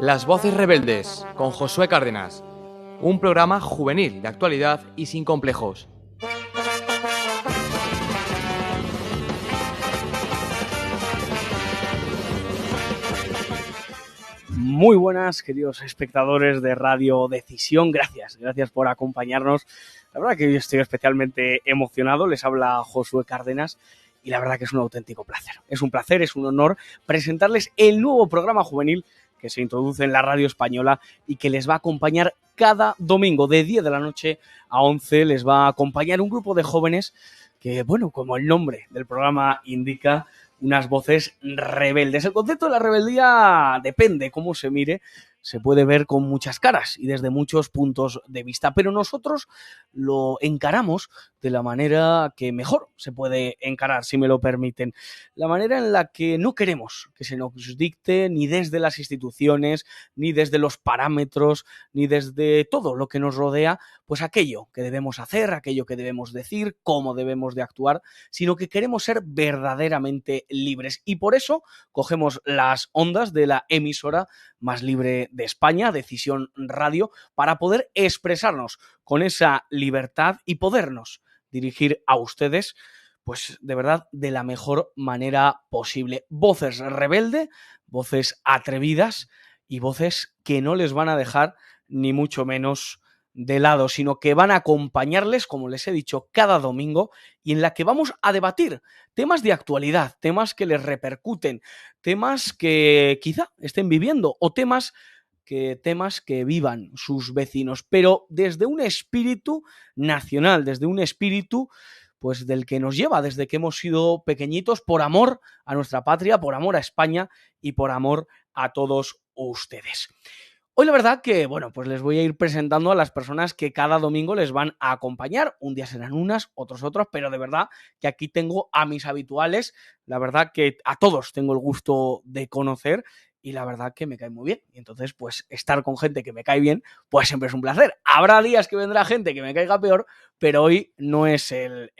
Las Voces Rebeldes, con Josué Cárdenas. Un programa juvenil de actualidad y sin complejos. Muy buenas, queridos espectadores de Radio Decisión. Gracias por acompañarnos. La verdad que hoy estoy especialmente emocionado. Les habla Josué Cárdenas y la verdad que es un auténtico placer. Es un placer, es un honor presentarles el nuevo programa juvenil que se introduce en la radio española y que les va a acompañar cada domingo de 10 de la noche a 11. Les va a acompañar un grupo de jóvenes que, bueno, como el nombre del programa indica, unas voces rebeldes. El concepto de la rebeldía depende cómo se mire, se puede ver con muchas caras y desde muchos puntos de vista, pero nosotros lo encaramos de la manera que mejor se puede encarar, si me lo permiten. La manera en la que no queremos que se nos dicte ni desde las instituciones, ni desde los parámetros, ni desde todo lo que nos rodea, pues aquello que debemos hacer, aquello que debemos decir, cómo debemos de actuar, sino que queremos ser verdaderamente libres. Y por eso cogemos las ondas de la emisora más libre de España, Decisión Radio, para poder expresarnos con esa libertad y podernos dirigir a ustedes, pues de verdad, de la mejor manera posible. Voces rebeldes, voces atrevidas y voces que no les van a dejar ni mucho menos de lado, sino que van a acompañarles, como les he dicho, cada domingo, y en la que vamos a debatir temas de actualidad, temas que les repercuten, temas que quizá estén viviendo o temas que vivan sus vecinos, pero desde un espíritu nacional, desde un espíritu pues del que nos lleva desde que hemos sido pequeñitos, por amor a nuestra patria, por amor a España y por amor a todos ustedes. Hoy la verdad que, bueno, pues les voy a ir presentando a las personas que cada domingo les van a acompañar. Un día serán unas, otros otros, pero de verdad que aquí tengo a mis habituales. La verdad que a todos tengo el gusto de conocer y la verdad que me cae muy bien. Y entonces, pues estar con gente que me cae bien, pues siempre es un placer. Habrá días que vendrá gente que me caiga peor, pero hoy no es el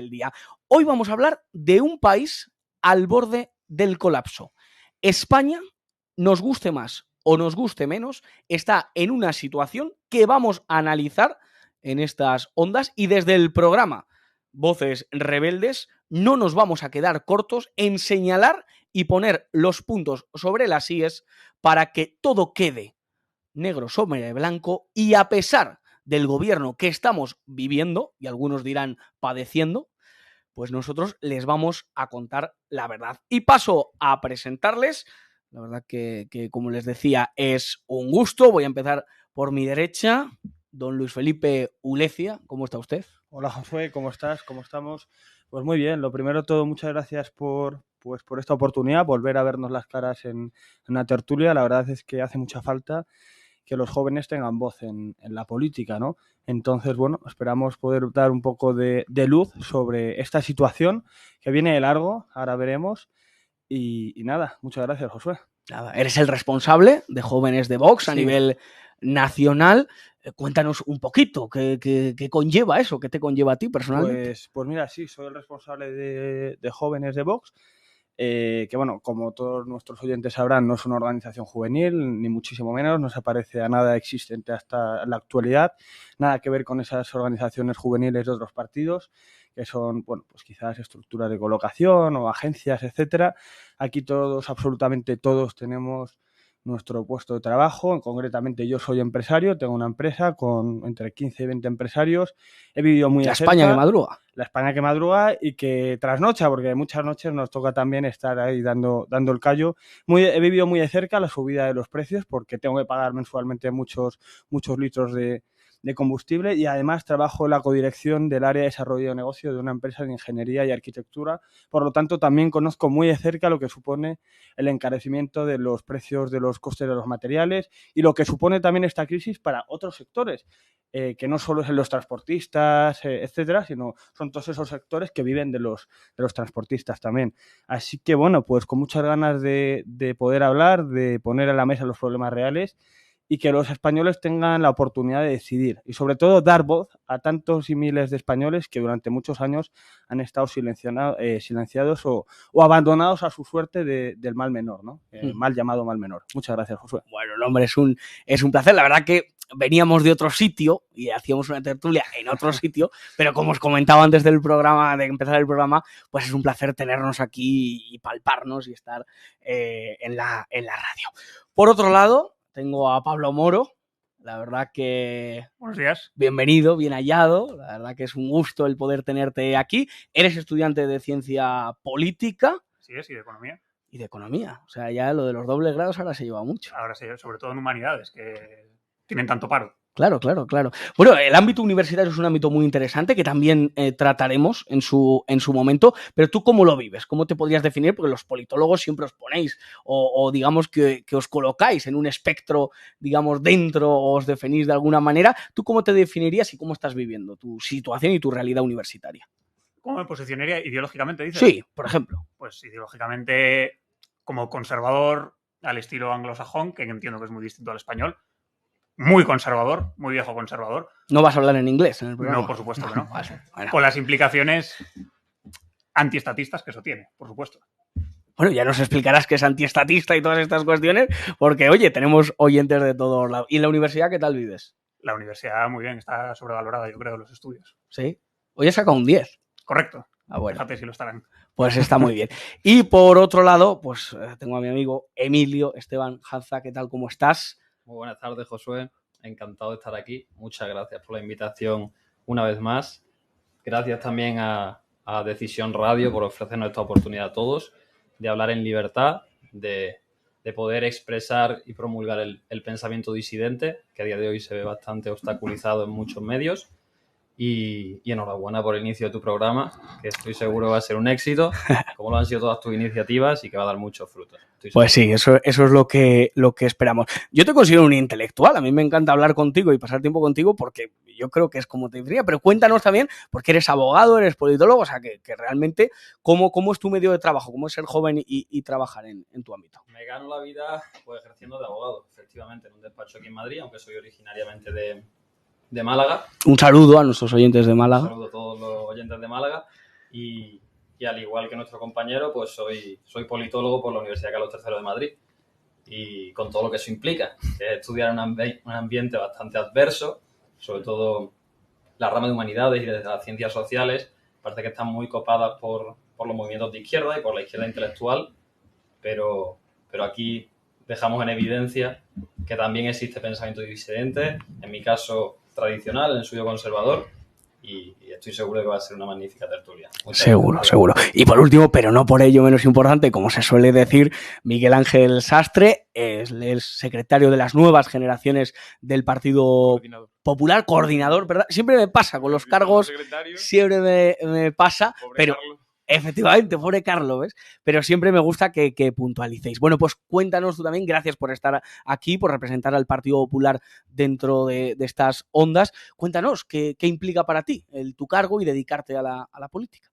día. Hoy vamos a hablar de un país al borde del colapso. España, nos guste más o nos guste menos, está en una situación que vamos a analizar en estas ondas y desde el programa Voces Rebeldes no nos vamos a quedar cortos en señalar y poner los puntos sobre las íes para que todo quede negro sobre blanco y a pesar del gobierno que estamos viviendo, y algunos dirán padeciendo, pues nosotros les vamos a contar la verdad. Y paso a presentarles. La verdad que como les decía, es un gusto. Voy a empezar por mi derecha. Don Luis Felipe Ulecia, ¿cómo está usted? Hola Josué, ¿cómo estás? ¿Cómo estamos? Pues muy bien, lo primero de todo, muchas gracias por esta oportunidad, volver a vernos las caras en una tertulia. La verdad es que hace mucha falta que los jóvenes tengan voz en la política, ¿no? Entonces, bueno, esperamos poder dar un poco de luz sobre esta situación que viene de largo, ahora veremos. Y nada, muchas gracias, Josué. Nada, eres el responsable de Jóvenes de Vox a nivel nacional. Cuéntanos un poquito, ¿qué conlleva eso? ¿Qué te conlleva a ti personalmente? Pues mira, sí, soy el responsable de Jóvenes de Vox. Que bueno, como todos nuestros oyentes sabrán, no es una organización juvenil, ni muchísimo menos, no se parece a nada existente hasta la actualidad, nada que ver con esas organizaciones juveniles de otros partidos, que son, bueno, pues quizás estructuras de colocación o agencias, etcétera. Aquí todos, absolutamente todos, tenemos nuestro puesto de trabajo. Concretamente yo soy empresario, tengo una empresa con entre 15 y 20 empresarios. He vivido muy de cerca. La España que madruga. La España que madruga y que trasnocha, porque muchas noches nos toca también estar ahí dando el callo. He vivido muy de cerca la subida de los precios porque tengo que pagar mensualmente muchos litros de combustible y además trabajo en la codirección del área de desarrollo de negocio de una empresa de ingeniería y arquitectura. Por lo tanto, también conozco muy de cerca lo que supone el encarecimiento de los precios de los costes de los materiales y lo que supone también esta crisis para otros sectores. Que no solo es en los transportistas, etcétera, sino son todos esos sectores que viven de los transportistas también. Así que, bueno, pues con muchas ganas de poder hablar, de poner a la mesa los problemas reales y que los españoles tengan la oportunidad de decidir y sobre todo dar voz a tantos y miles de españoles que durante muchos años han estado silenciados o abandonados a su suerte del mal menor, ¿no? Mal llamado mal menor. Muchas gracias, Josué. Bueno, no, hombre, es un placer. La verdad que veníamos de otro sitio y hacíamos una tertulia en otro sitio, pero como os comentaba antes de empezar el programa, pues es un placer tenernos aquí y palparnos y estar en la radio. Por otro lado, tengo a Pablo Moro. La verdad que... Buenos días. Bienvenido, bien hallado. La verdad que es un gusto el poder tenerte aquí. Eres estudiante de ciencia política. Sí, y de economía. Y de economía. O sea, ya lo de los dobles grados ahora se lleva mucho. Ahora sí, sobre todo en humanidades, que tienen tanto paro. Claro. Bueno, el ámbito universitario es un ámbito muy interesante que también trataremos en su momento, pero ¿tú cómo lo vives? ¿Cómo te podrías definir? Porque los politólogos siempre os ponéis o digamos que os colocáis en un espectro, digamos, dentro o os definís de alguna manera. ¿Tú cómo te definirías y cómo estás viviendo tu situación y tu realidad universitaria? ¿Cómo me posicionaría ideológicamente, dices? Sí, por ejemplo. Pues ideológicamente como conservador al estilo anglosajón, que entiendo que es muy distinto al español. Muy conservador, muy viejo conservador. ¿No vas a hablar en inglés en el programa? No, por supuesto que no. Bueno. Con las implicaciones antiestatistas que eso tiene, por supuesto. Bueno, ya nos explicarás qué es antiestatista y todas estas cuestiones, porque, oye, tenemos oyentes de todos lados. ¿Y en la universidad qué tal vives? La universidad, muy bien, está sobrevalorada, yo creo, los estudios. Sí. Hoy he sacado un 10. Correcto. Bueno. Fíjate si lo estarán. Pues está muy bien. Y por otro lado, pues tengo a mi amigo Emilio Esteban Janza. ¿Qué tal? ¿Cómo estás? Muy buenas tardes, Josué. Encantado de estar aquí. Muchas gracias por la invitación una vez más. Gracias también a Decisión Radio por ofrecernos esta oportunidad a todos de hablar en libertad, de poder expresar y promulgar el pensamiento disidente, que a día de hoy se ve bastante obstaculizado en muchos medios. Y enhorabuena por el inicio de tu programa, que estoy seguro va a ser un éxito, como lo han sido todas tus iniciativas y que va a dar muchos frutos. Pues sí, eso es lo que esperamos. Yo te considero un intelectual, a mí me encanta hablar contigo y pasar tiempo contigo porque yo creo que es como te diría, pero cuéntanos también, porque eres abogado, eres politólogo, o sea, que realmente, ¿cómo es tu medio de trabajo? ¿Cómo es ser joven y trabajar en tu ámbito? Me gano la vida pues ejerciendo de abogado, efectivamente, en un despacho aquí en Madrid, aunque soy originariamente de Málaga. Un saludo a nuestros oyentes de Málaga. Un saludo a todos los oyentes de Málaga y al igual que nuestro compañero, pues soy politólogo por la Universidad Carlos III de Madrid y con todo lo que eso implica, que es estudiar un ambiente bastante adverso, sobre todo la rama de humanidades y de las ciencias sociales, parece que están muy copadas por los movimientos de izquierda y por la izquierda intelectual, pero aquí dejamos en evidencia que también existe pensamiento disidente, en mi caso tradicional, en el suyo conservador, y estoy seguro de que va a ser una magnífica tertulia. Seguro. Y por último, pero no por ello menos importante, como se suele decir, Miguel Ángel Sastre es el secretario de las nuevas generaciones del Partido Popular, coordinador, ¿verdad? Siempre me pasa con los cargos, siempre me pasa, pero... Carlos. Efectivamente, pobre Carlos, ¿ves? Pero siempre me gusta que puntualicéis. Bueno, pues cuéntanos tú también, gracias por estar aquí, por representar al Partido Popular dentro de estas ondas. Cuéntanos, ¿qué implica para ti tu cargo y dedicarte a la política?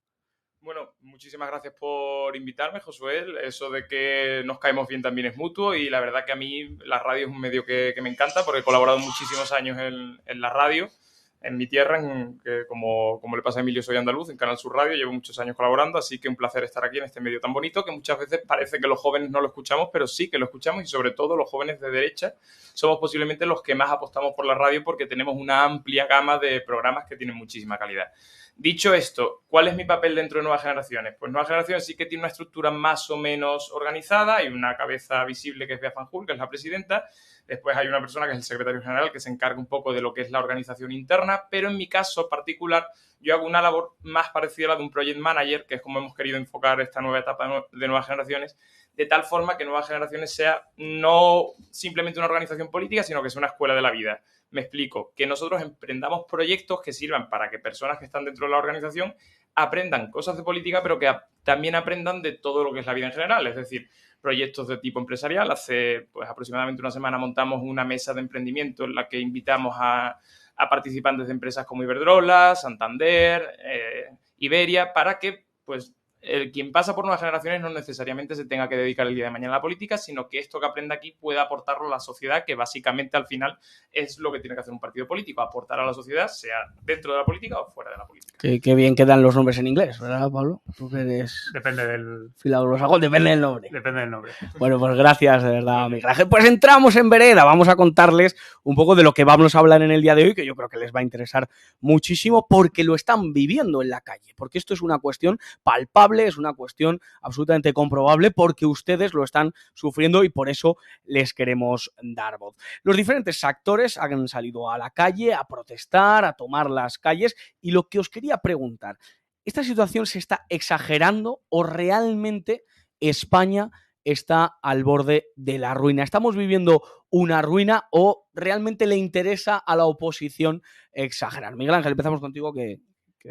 Bueno, muchísimas gracias por invitarme, Josué. Eso de que nos caemos bien también es mutuo y la verdad que a mí la radio es un medio que me encanta porque he colaborado muchísimos años en la radio. En mi tierra, que como le pasa a Emilio, soy andaluz, en Canal Sur Radio, llevo muchos años colaborando, así que un placer estar aquí en este medio tan bonito, que muchas veces parece que los jóvenes no lo escuchamos, pero sí que lo escuchamos y sobre todo los jóvenes de derecha somos posiblemente los que más apostamos por la radio porque tenemos una amplia gama de programas que tienen muchísima calidad. Dicho esto, ¿cuál es mi papel dentro de Nuevas Generaciones? Pues Nuevas Generaciones sí que tiene una estructura más o menos organizada, hay una cabeza visible que es Bea Fanjul, que es la presidenta. Después hay una persona que es el secretario general que se encarga un poco de lo que es la organización interna, pero en mi caso particular yo hago una labor más parecida a la de un project manager, que es como hemos querido enfocar esta nueva etapa de Nuevas Generaciones, de tal forma que Nuevas Generaciones sea no simplemente una organización política, sino que sea una escuela de la vida. Me explico, que nosotros emprendamos proyectos que sirvan para que personas que están dentro de la organización aprendan cosas de política, pero que también aprendan de todo lo que es la vida en general, es decir, proyectos de tipo empresarial. Hace pues aproximadamente una semana montamos una mesa de emprendimiento en la que invitamos a participantes de empresas como Iberdrola, Santander, Iberia, para que pues quien pasa por nuevas generaciones no necesariamente se tenga que dedicar el día de mañana a la política, sino que esto que aprenda aquí pueda aportarlo a la sociedad, que básicamente al final es lo que tiene que hacer un partido político, aportar a la sociedad, sea dentro de la política o fuera de la política. Qué bien quedan los nombres en inglés, ¿verdad, Pablo? Tú que eres Depende del filólogo, depende del nombre. Depende del nombre. Bueno, pues gracias, de verdad, Miguel Ángel. Pues entramos en vereda, vamos a contarles un poco de lo que vamos a hablar en el día de hoy, que yo creo que les va a interesar muchísimo porque lo están viviendo en la calle, porque esto es una cuestión palpable, es una cuestión absolutamente comprobable, porque ustedes lo están sufriendo y por eso les queremos dar voz. Los diferentes actores han salido a la calle a protestar, a tomar las calles, y lo que os quería preguntar, ¿esta situación se está exagerando o realmente España está al borde de la ruina? ¿Estamos viviendo una ruina o realmente le interesa a la oposición exagerar? Miguel Ángel, empezamos contigo que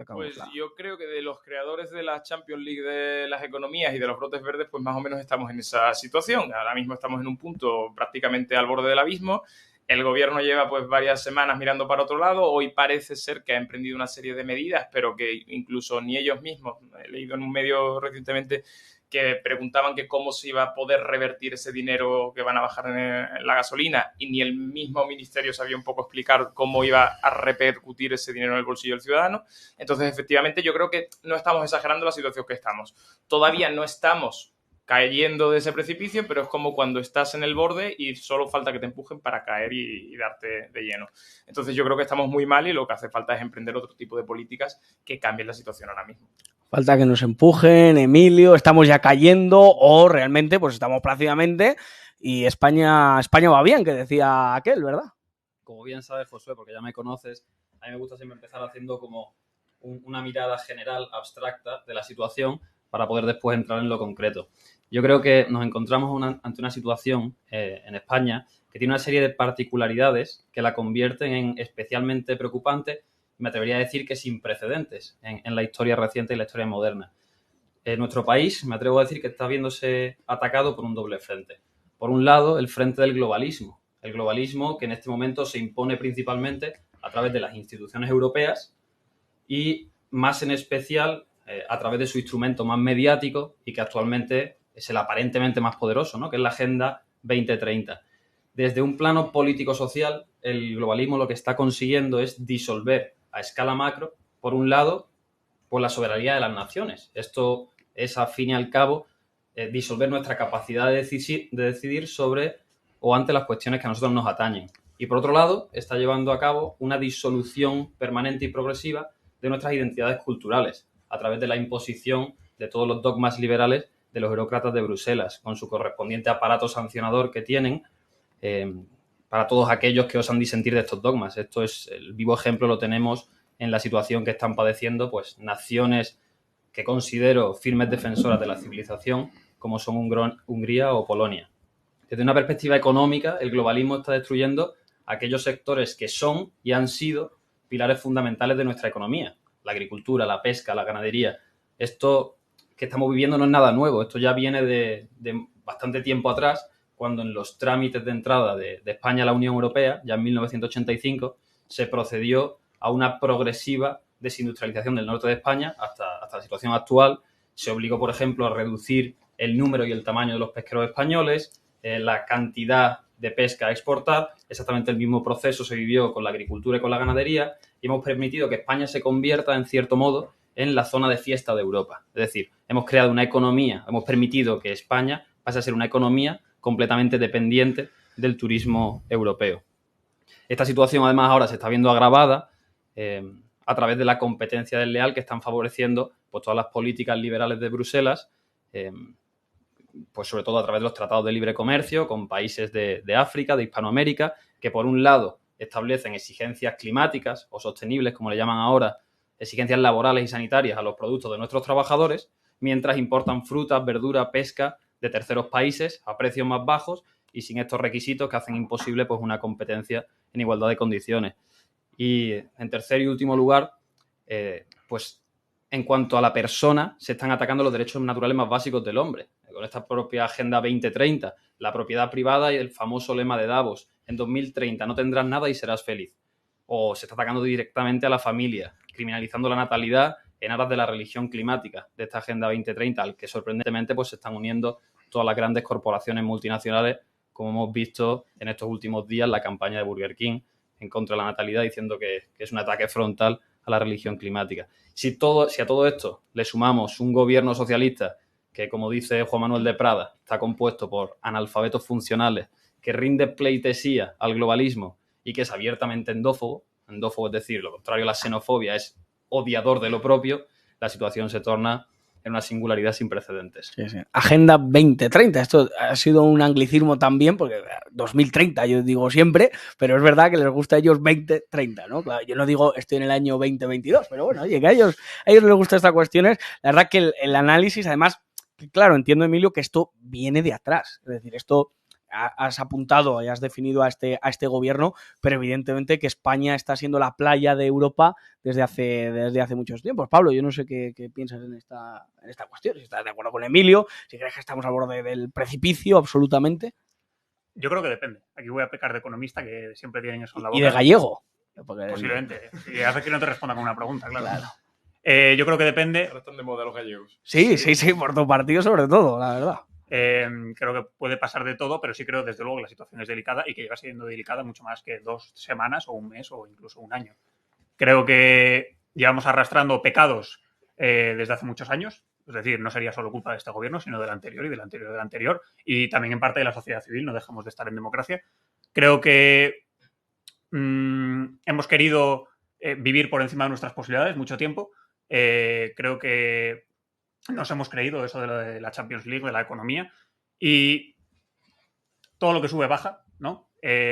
pues yo creo que de los creadores de la Champions League de las economías y de los brotes verdes, pues más o menos estamos en esa situación. Ahora mismo estamos en un punto prácticamente al borde del abismo. El gobierno lleva pues varias semanas mirando para otro lado. Hoy parece ser que ha emprendido una serie de medidas, pero que incluso ni ellos mismos, he leído en un medio recientemente que preguntaban que cómo se iba a poder revertir ese dinero que van a bajar en la gasolina, y ni el mismo ministerio sabía un poco explicar cómo iba a repercutir ese dinero en el bolsillo del ciudadano. Entonces, efectivamente, yo creo que no estamos exagerando la situación que estamos. Todavía no estamos cayendo de ese precipicio, pero es como cuando estás en el borde y solo falta que te empujen para caer y darte de lleno. Entonces yo creo que estamos muy mal y lo que hace falta es emprender otro tipo de políticas que cambien la situación ahora mismo. Falta que nos empujen, Emilio, estamos ya cayendo o realmente pues estamos prácticamente y España va bien, que decía aquel, ¿verdad? Como bien sabes, Josué, porque ya me conoces, a mí me gusta siempre empezar haciendo como una mirada general, abstracta de la situación para poder después entrar en lo concreto. Yo creo que nos encontramos ante una situación en España que tiene una serie de particularidades que la convierten en especialmente preocupante. Me atrevería a decir que sin precedentes en la historia reciente y la historia moderna. Nuestro país, me atrevo a decir que está viéndose atacado por un doble frente. Por un lado, el frente del globalismo. El globalismo que en este momento se impone principalmente a través de las instituciones europeas y más en especial a través de su instrumento más mediático y que actualmente es el aparentemente más poderoso, ¿no? Que es la Agenda 2030. Desde un plano político-social, el globalismo lo que está consiguiendo es disolver a escala macro, por un lado, por la soberanía de las naciones. Esto es, al fin y al cabo, disolver nuestra capacidad de decidir sobre o ante las cuestiones que a nosotros nos atañen. Y, por otro lado, está llevando a cabo una disolución permanente y progresiva de nuestras identidades culturales a través de la imposición de todos los dogmas liberales de los burócratas de Bruselas, con su correspondiente aparato sancionador que tienen para todos aquellos que osan disentir de estos dogmas. Esto es el vivo ejemplo, lo tenemos en la situación que están padeciendo pues naciones que considero firmes defensoras de la civilización, como son Hungría o Polonia. Desde una perspectiva económica, el globalismo está destruyendo aquellos sectores que son y han sido pilares fundamentales de nuestra economía: la agricultura, la pesca, la ganadería. Esto que estamos viviendo no es nada nuevo, esto ya viene de bastante tiempo atrás, cuando en los trámites de entrada de España a la Unión Europea, ya en 1985, se procedió a una progresiva desindustrialización del norte de España hasta la situación actual. Se obligó, por ejemplo, a reducir el número y el tamaño de los pesqueros españoles, la cantidad de pesca a exportar. Exactamente el mismo proceso se vivió con la agricultura y con la ganadería, y hemos permitido que España se convierta, en cierto modo, en la zona de fiesta de Europa. Es decir, hemos creado una economía, hemos permitido que España pase a ser una economía completamente dependiente del turismo europeo. Esta situación, además, ahora se está viendo agravada a través de la competencia desleal que están favoreciendo pues, todas las políticas liberales de Bruselas, pues sobre todo a través de los tratados de libre comercio con países de África, de Hispanoamérica, que por un lado establecen exigencias climáticas o sostenibles, como le llaman ahora, exigencias laborales y sanitarias a los productos de nuestros trabajadores, mientras importan frutas, verduras, pesca de terceros países a precios más bajos y sin estos requisitos que hacen imposible pues, una competencia en igualdad de condiciones. Y en tercer y último lugar, pues en cuanto a la persona, se están atacando los derechos naturales más básicos del hombre. Con esta propia Agenda 2030, la propiedad privada y el famoso lema de Davos: en 2030 no tendrás nada y serás feliz. O se está atacando directamente a la familia, criminalizando la natalidad en aras de la religión climática de esta Agenda 2030, al que sorprendentemente pues se están uniendo todas las grandes corporaciones multinacionales, como hemos visto en estos últimos días la campaña de Burger King en contra de la natalidad, diciendo que es un ataque frontal a la religión climática. Si a todo esto le sumamos un gobierno socialista que, como dice Juan Manuel de Prada, está compuesto por analfabetos funcionales, que rinde pleitesía al globalismo y que es abiertamente endófobo, es decir, lo contrario a la xenofobia, es odiador de lo propio, la situación se torna en una singularidad sin precedentes. Sí, sí. Agenda 2030, esto ha sido un anglicismo también, porque 2030 yo digo siempre, pero es verdad que les gusta a ellos 2030, ¿no? Claro, yo no digo estoy en el año 2022, pero bueno, oye, que a ellos les gusta estas cuestiones. La verdad que el análisis, además, claro, entiendo, Emilio, que esto viene de atrás, es decir, esto has apuntado y has definido a este gobierno, pero evidentemente que España está siendo la playa de Europa desde hace muchos tiempos. Pablo, yo no sé qué piensas en esta cuestión, si estás de acuerdo con Emilio, si crees que estamos al borde del precipicio absolutamente. Yo creo que depende. Aquí voy a pecar de economista, que siempre tienen eso en la boca. Y de gallego. Posiblemente. Y hace que no te responda con una pregunta, claro. Claro. Yo creo que depende. Ahora están de moda los gallegos. Sí, por tu partido sobre todo, la verdad. Creo que puede pasar de todo, pero sí creo desde luego que la situación es delicada y que lleva siendo delicada mucho más que 2 semanas o un mes o incluso un año. Creo que llevamos arrastrando pecados desde hace muchos años, es decir, no sería solo culpa de este gobierno, sino del anterior y del anterior y del anterior, y también en parte de la sociedad civil, no dejamos de estar en democracia. Creo que hemos querido vivir por encima de nuestras posibilidades mucho tiempo. Creo que nos hemos creído eso de la Champions League, de la economía, y todo lo que sube baja, ¿no?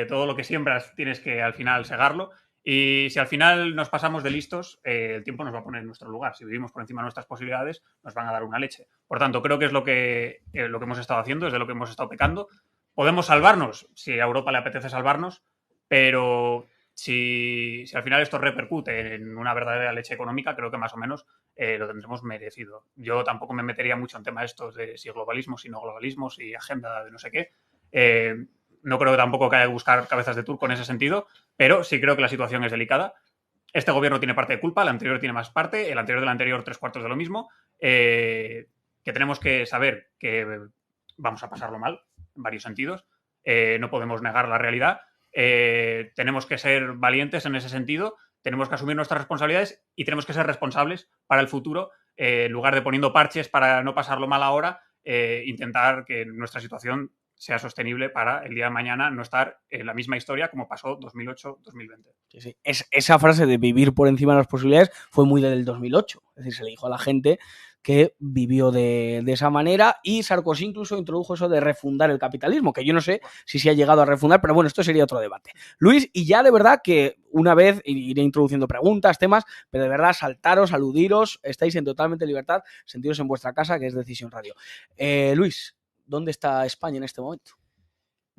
Todo lo que siembras tienes que al final segarlo, y si al final nos pasamos de listos, el tiempo nos va a poner en nuestro lugar. Si vivimos por encima de nuestras posibilidades, nos van a dar una leche. Por tanto, creo que es lo que hemos estado haciendo, es de lo que hemos estado pecando. Podemos salvarnos, si a Europa le apetece salvarnos, pero si al final esto repercute en una verdadera leche económica, creo que más o menos lo tendremos merecido. Yo tampoco me metería mucho en temas estos de si globalismo, si no globalismo, si agenda de no sé qué. No creo tampoco que haya que buscar cabezas de turco en ese sentido, pero sí creo que la situación es delicada. Este gobierno tiene parte de culpa, el anterior tiene más parte, el anterior del anterior 3/4 de lo mismo, que tenemos que saber que vamos a pasarlo mal en varios sentidos. No podemos negar la realidad. Tenemos que ser valientes en ese sentido, tenemos que asumir nuestras responsabilidades y tenemos que ser responsables para el futuro, en lugar de poniendo parches para no pasarlo mal ahora, intentar que nuestra situación sea sostenible para el día de mañana no estar en la misma historia como pasó 2008-2020. Sí. Esa frase de vivir por encima de las posibilidades fue muy del 2008, es decir, se le dijo a la gente que vivió de esa manera, y Sarkozy incluso introdujo eso de refundar el capitalismo, que yo no sé si se ha llegado a refundar, pero bueno, esto sería otro debate. Luis, y ya de verdad que una vez iré introduciendo preguntas, temas, pero de verdad saltaros, aludiros, estáis en totalmente libertad, sentiros en vuestra casa, que es Decisión Radio. Luis, ¿dónde está España en este momento?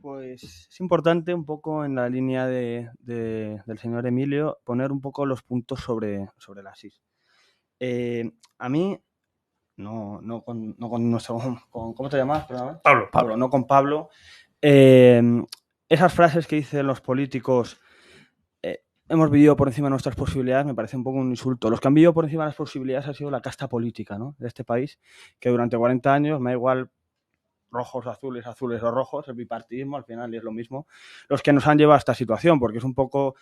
Pues es importante, un poco en la línea del señor Emilio, poner un poco los puntos sobre las is. A mí, no con nuestro... ¿Cómo te llamas? Pablo, no con Pablo. Esas frases que dicen los políticos, hemos vivido por encima de nuestras posibilidades, me parece un poco un insulto. Los que han vivido por encima de las posibilidades ha sido la casta política, ¿no?, de este país, que durante 40 años, me da igual rojos, azules o rojos, el bipartidismo al final es lo mismo, los que nos han llevado a esta situación, porque es un poco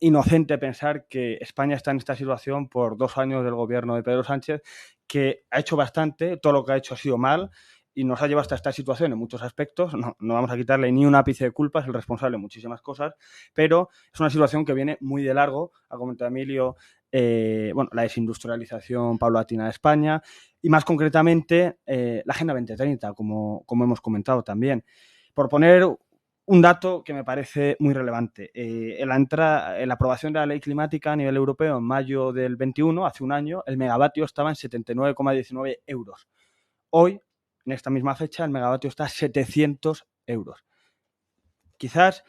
inocente pensar que España está en esta situación por 2 años del gobierno de Pedro Sánchez, que ha hecho bastante, todo lo que ha hecho ha sido mal y nos ha llevado hasta esta situación en muchos aspectos. No vamos a quitarle ni un ápice de culpa, es el responsable de muchísimas cosas, pero es una situación que viene muy de largo, ha comentado Emilio, la desindustrialización paulatina de España y más concretamente la Agenda 2030, como hemos comentado también. Por poner un dato que me parece muy relevante, en la aprobación de la ley climática a nivel europeo en mayo del 21, hace un año, el megavatio estaba en 79,19 euros. Hoy, en esta misma fecha, el megavatio está a 700 euros. Quizás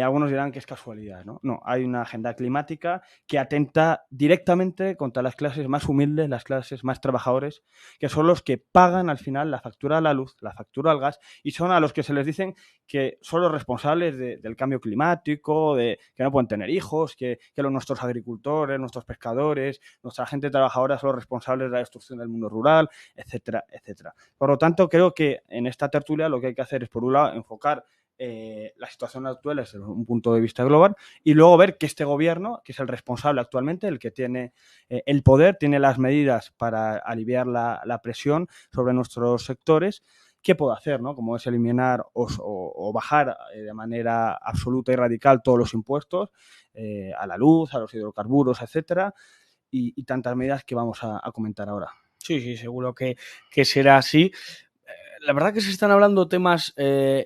algunos dirán que es casualidad, ¿no? No, hay una agenda climática que atenta directamente contra las clases más humildes, las clases más trabajadores, que son los que pagan al final la factura de la luz, la factura del gas, y son a los que se les dicen que son los responsables del cambio climático, de que no pueden tener hijos, que nuestros agricultores, nuestros pescadores, nuestra gente trabajadora son los responsables de la destrucción del mundo rural, etcétera, etcétera. Por lo tanto, creo que en esta tertulia lo que hay que hacer es, por un lado, enfocar la situación actual desde un punto de vista global y luego ver que este gobierno, que es el responsable actualmente, el que tiene el poder, tiene las medidas para aliviar la presión sobre nuestros sectores, ¿qué puede hacer? ¿No? Como es eliminar o bajar de manera absoluta y radical todos los impuestos a la luz, a los hidrocarburos, etcétera, y tantas medidas que vamos a comentar ahora. Sí, seguro que será así. La verdad que se están hablando temas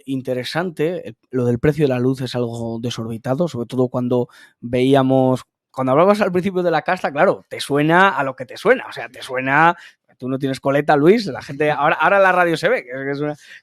interesantes. Lo del precio de la luz es algo desorbitado, sobre todo cuando hablabas al principio de la casta, claro, te suena a lo que te suena. O sea, te suena, tú no tienes coleta, Luis, la gente, ahora en la radio se ve,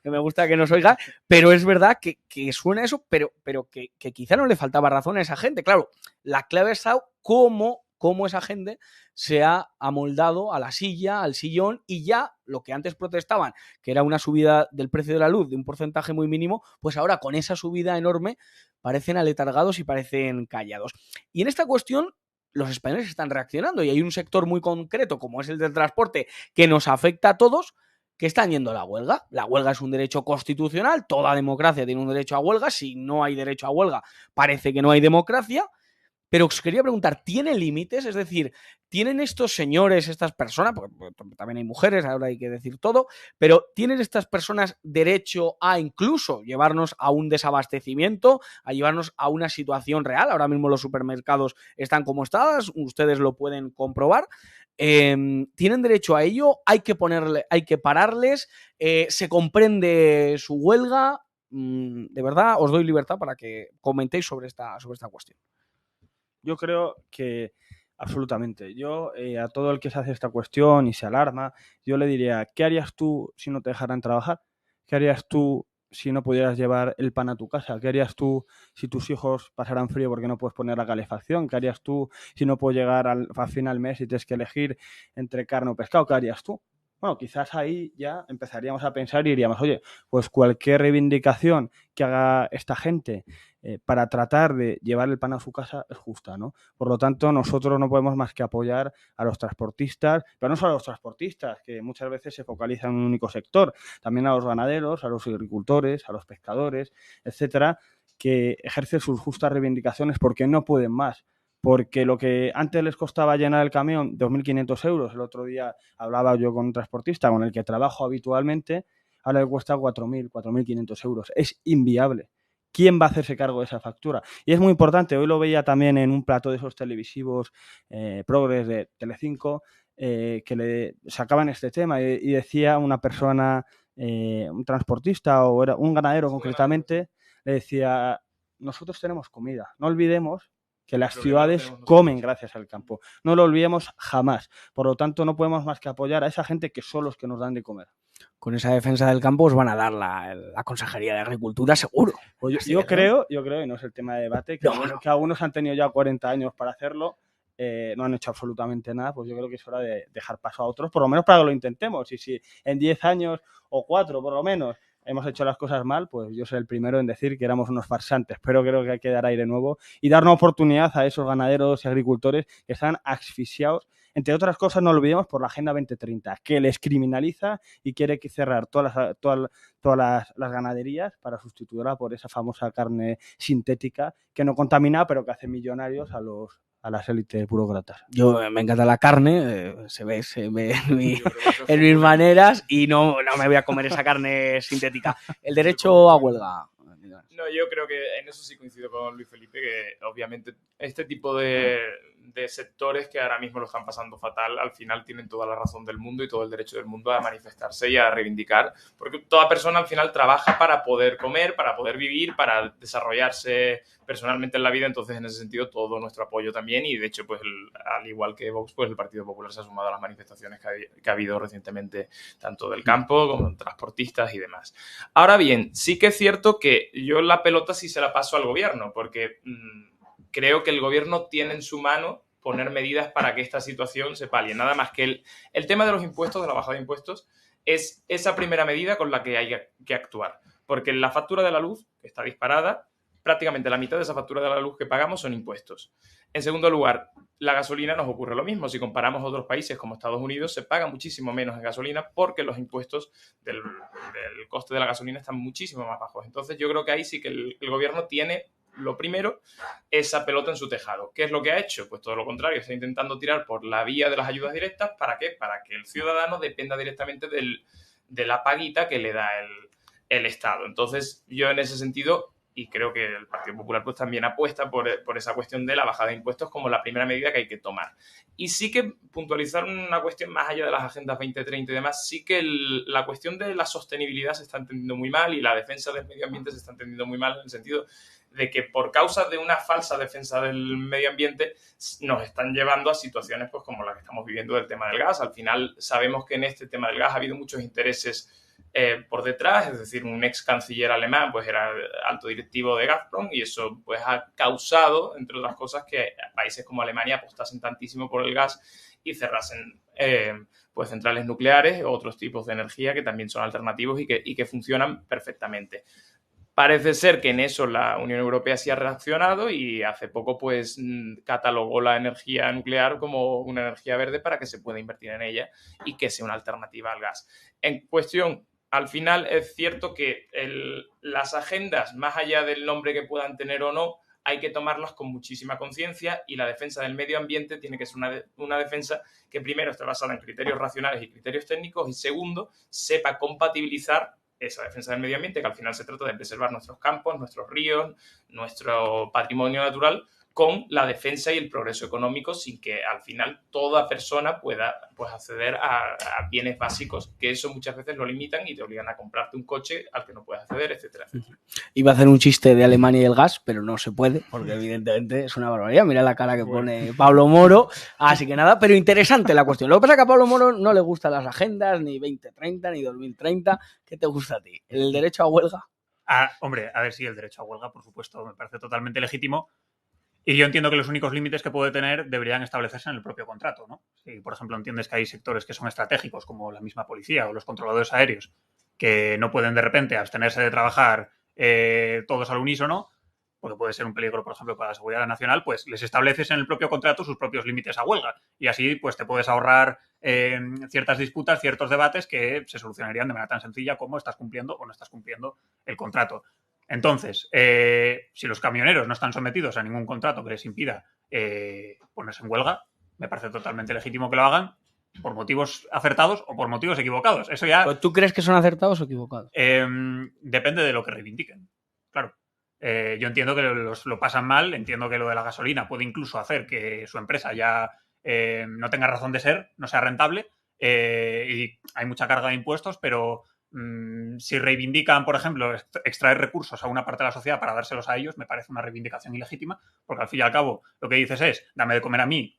que me gusta que nos oiga, pero es verdad que suena eso, pero que quizá no le faltaba razón a esa gente. Claro, la clave está cómo esa gente se ha amoldado a la silla, al sillón, y ya lo que antes protestaban, que era una subida del precio de la luz de un porcentaje muy mínimo, pues ahora con esa subida enorme parecen aletargados y parecen callados. Y en esta cuestión los españoles están reaccionando y hay un sector muy concreto, como es el del transporte, que nos afecta a todos, que están yendo a la huelga. La huelga es un derecho constitucional, toda democracia tiene un derecho a huelga, si no hay derecho a huelga parece que no hay democracia. Pero os quería preguntar, ¿tiene límites? Es decir, ¿tienen estos señores, estas personas, porque también hay mujeres, ahora hay que decir todo, pero ¿tienen estas personas derecho a incluso llevarnos a un desabastecimiento, a llevarnos a una situación real? Ahora mismo los supermercados están como están, ustedes lo pueden comprobar. ¿Tienen derecho a ello? ¿Hay que pararles? ¿Se comprende su huelga? De verdad, os doy libertad para que comentéis sobre esta cuestión. Yo creo que absolutamente. Yo a todo el que se hace esta cuestión y se alarma, yo le diría, ¿qué harías tú si no te dejaran trabajar? ¿Qué harías tú si no pudieras llevar el pan a tu casa? ¿Qué harías tú si tus hijos pasaran frío porque no puedes poner la calefacción? ¿Qué harías tú si no puedes llegar al final del mes y tienes que elegir entre carne o pescado? ¿Qué harías tú? Bueno, quizás ahí ya empezaríamos a pensar y diríamos, oye, pues cualquier reivindicación que haga esta gente para tratar de llevar el pan a su casa es justa, ¿no? Por lo tanto, nosotros no podemos más que apoyar a los transportistas, pero no solo a los transportistas, que muchas veces se focalizan en un único sector, también a los ganaderos, a los agricultores, a los pescadores, etcétera, que ejercen sus justas reivindicaciones porque no pueden más. Porque lo que antes les costaba llenar el camión 2.500 euros, el otro día hablaba yo con un transportista con el que trabajo habitualmente, ahora le cuesta 4.000, 4.500 euros. Es inviable. ¿Quién va a hacerse cargo de esa factura? Y es muy importante, hoy lo veía también en un plato de esos televisivos progres de Telecinco, que le sacaban este tema y decía una persona, un transportista o era un ganadero concretamente, le decía, nosotros tenemos comida, no olvidemos que las ciudades comen gracias al campo. No lo olvidemos jamás. Por lo tanto, no podemos más que apoyar a esa gente que son los que nos dan de comer. Con esa defensa del campo os van a dar la Consejería de Agricultura, seguro. Pues yo creo, y no es el tema de debate, que algunos han tenido ya 40 años para hacerlo, no han hecho absolutamente nada, pues yo creo que es hora de dejar paso a otros, por lo menos para que lo intentemos. Y si en 10 años o 4 por lo menos hemos hecho las cosas mal, pues yo soy el primero en decir que éramos unos farsantes, pero creo que hay que dar aire nuevo y dar una oportunidad a esos ganaderos y agricultores que están asfixiados, entre otras cosas, no olvidemos, por la Agenda 2030, que les criminaliza y quiere cerrar todas las ganaderías para sustituirla por esa famosa carne sintética que no contamina, pero que hace millonarios a las élites burócratas. Yo me encanta la carne, se ve en mis maneras y no me voy a comer esa carne sintética. El derecho a huelga. No, yo creo que en eso sí coincido con Luis Felipe, que obviamente este tipo de de sectores que ahora mismo lo están pasando fatal, al final tienen toda la razón del mundo y todo el derecho del mundo a manifestarse y a reivindicar, porque toda persona al final trabaja para poder comer, para poder vivir, para desarrollarse personalmente en la vida. Entonces, en ese sentido, todo nuestro apoyo también, y de hecho, pues al igual que Vox, pues el Partido Popular se ha sumado a las manifestaciones que ha habido recientemente, tanto del campo como de transportistas y demás. Ahora bien, sí que es cierto que yo la pelota sí se la paso al gobierno, porque creo que el gobierno tiene en su mano poner medidas para que esta situación se palie. Nada más que el tema de los impuestos, de la bajada de impuestos, es esa primera medida con la que hay que actuar. Porque la factura de la luz, que está disparada, prácticamente la mitad de esa factura de la luz que pagamos son impuestos. En segundo lugar, la gasolina nos ocurre lo mismo. Si comparamos otros países como Estados Unidos, se paga muchísimo menos en gasolina porque los impuestos del coste de la gasolina están muchísimo más bajos. Entonces, yo creo que ahí sí que el gobierno tiene, lo primero, esa pelota en su tejado. ¿Qué es lo que ha hecho? Pues todo lo contrario, está intentando tirar por la vía de las ayudas directas. ¿Para qué? Para que el ciudadano dependa directamente de la paguita que le da el Estado. Entonces, yo en ese sentido, y creo que el Partido Popular pues también apuesta por esa cuestión de la bajada de impuestos como la primera medida que hay que tomar. Y sí que puntualizar una cuestión más allá de las agendas 2030 y demás, sí que la cuestión de la sostenibilidad se está entendiendo muy mal y la defensa del medio ambiente se está entendiendo muy mal, en el sentido de que por causa de una falsa defensa del medio ambiente nos están llevando a situaciones pues como la que estamos viviendo del tema del gas. Al final sabemos que en este tema del gas ha habido muchos intereses por detrás, es decir, un ex canciller alemán pues era alto directivo de Gazprom, y eso pues ha causado, entre otras cosas, que países como Alemania apostasen tantísimo por el gas y cerrasen pues centrales nucleares o otros tipos de energía que también son alternativos y que funcionan perfectamente. Parece ser que en eso la Unión Europea sí ha reaccionado y hace poco pues catalogó la energía nuclear como una energía verde para que se pueda invertir en ella y que sea una alternativa al gas. En cuestión, al final es cierto que las agendas, más allá del nombre que puedan tener o no, hay que tomarlas con muchísima conciencia, y la defensa del medio ambiente tiene que ser una defensa que primero esté basada en criterios racionales y criterios técnicos, y segundo, sepa compatibilizar esa defensa del medio ambiente, que al final se trata de preservar nuestros campos, nuestros ríos, nuestro patrimonio natural, con la defensa y el progreso económico, sin que al final toda persona pueda pues acceder a bienes básicos, que eso muchas veces lo limitan y te obligan a comprarte un coche al que no puedes acceder, etcétera, etcétera. Iba a hacer un chiste de Alemania y el gas, pero no se puede, porque evidentemente es una barbaridad. Mira la cara que pone Pablo Moro. Así que nada, pero interesante la cuestión. Lo que pasa es que a Pablo Moro no le gustan las agendas, ni 2030, ni 2030. ¿Qué te gusta a ti? ¿El derecho a huelga? Hombre, a ver, sí, el derecho a huelga, por supuesto, me parece totalmente legítimo. Y yo entiendo que los únicos límites que puede tener deberían establecerse en el propio contrato, ¿no? Si, por ejemplo, entiendes que hay sectores que son estratégicos, como la misma policía o los controladores aéreos, que no pueden de repente abstenerse de trabajar todos al unísono, porque puede ser un peligro, por ejemplo, para la seguridad nacional, pues les estableces en el propio contrato sus propios límites a huelga. Y así pues te puedes ahorrar ciertas disputas, ciertos debates que se solucionarían de manera tan sencilla como estás cumpliendo o no estás cumpliendo el contrato. Entonces, si los camioneros no están sometidos a ningún contrato que les impida ponerse en huelga, me parece totalmente legítimo que lo hagan por motivos acertados o por motivos equivocados. Eso ya... ¿Tú crees que son acertados o equivocados? Depende de lo que reivindiquen. Claro. Yo entiendo que lo pasan mal, entiendo que lo de la gasolina puede incluso hacer que su empresa ya no tenga razón de ser, no sea rentable, y hay mucha carga de impuestos, pero si reivindican, por ejemplo, extraer recursos a una parte de la sociedad para dárselos a ellos, me parece una reivindicación ilegítima, porque al fin y al cabo lo que dices es, dame de comer a mí,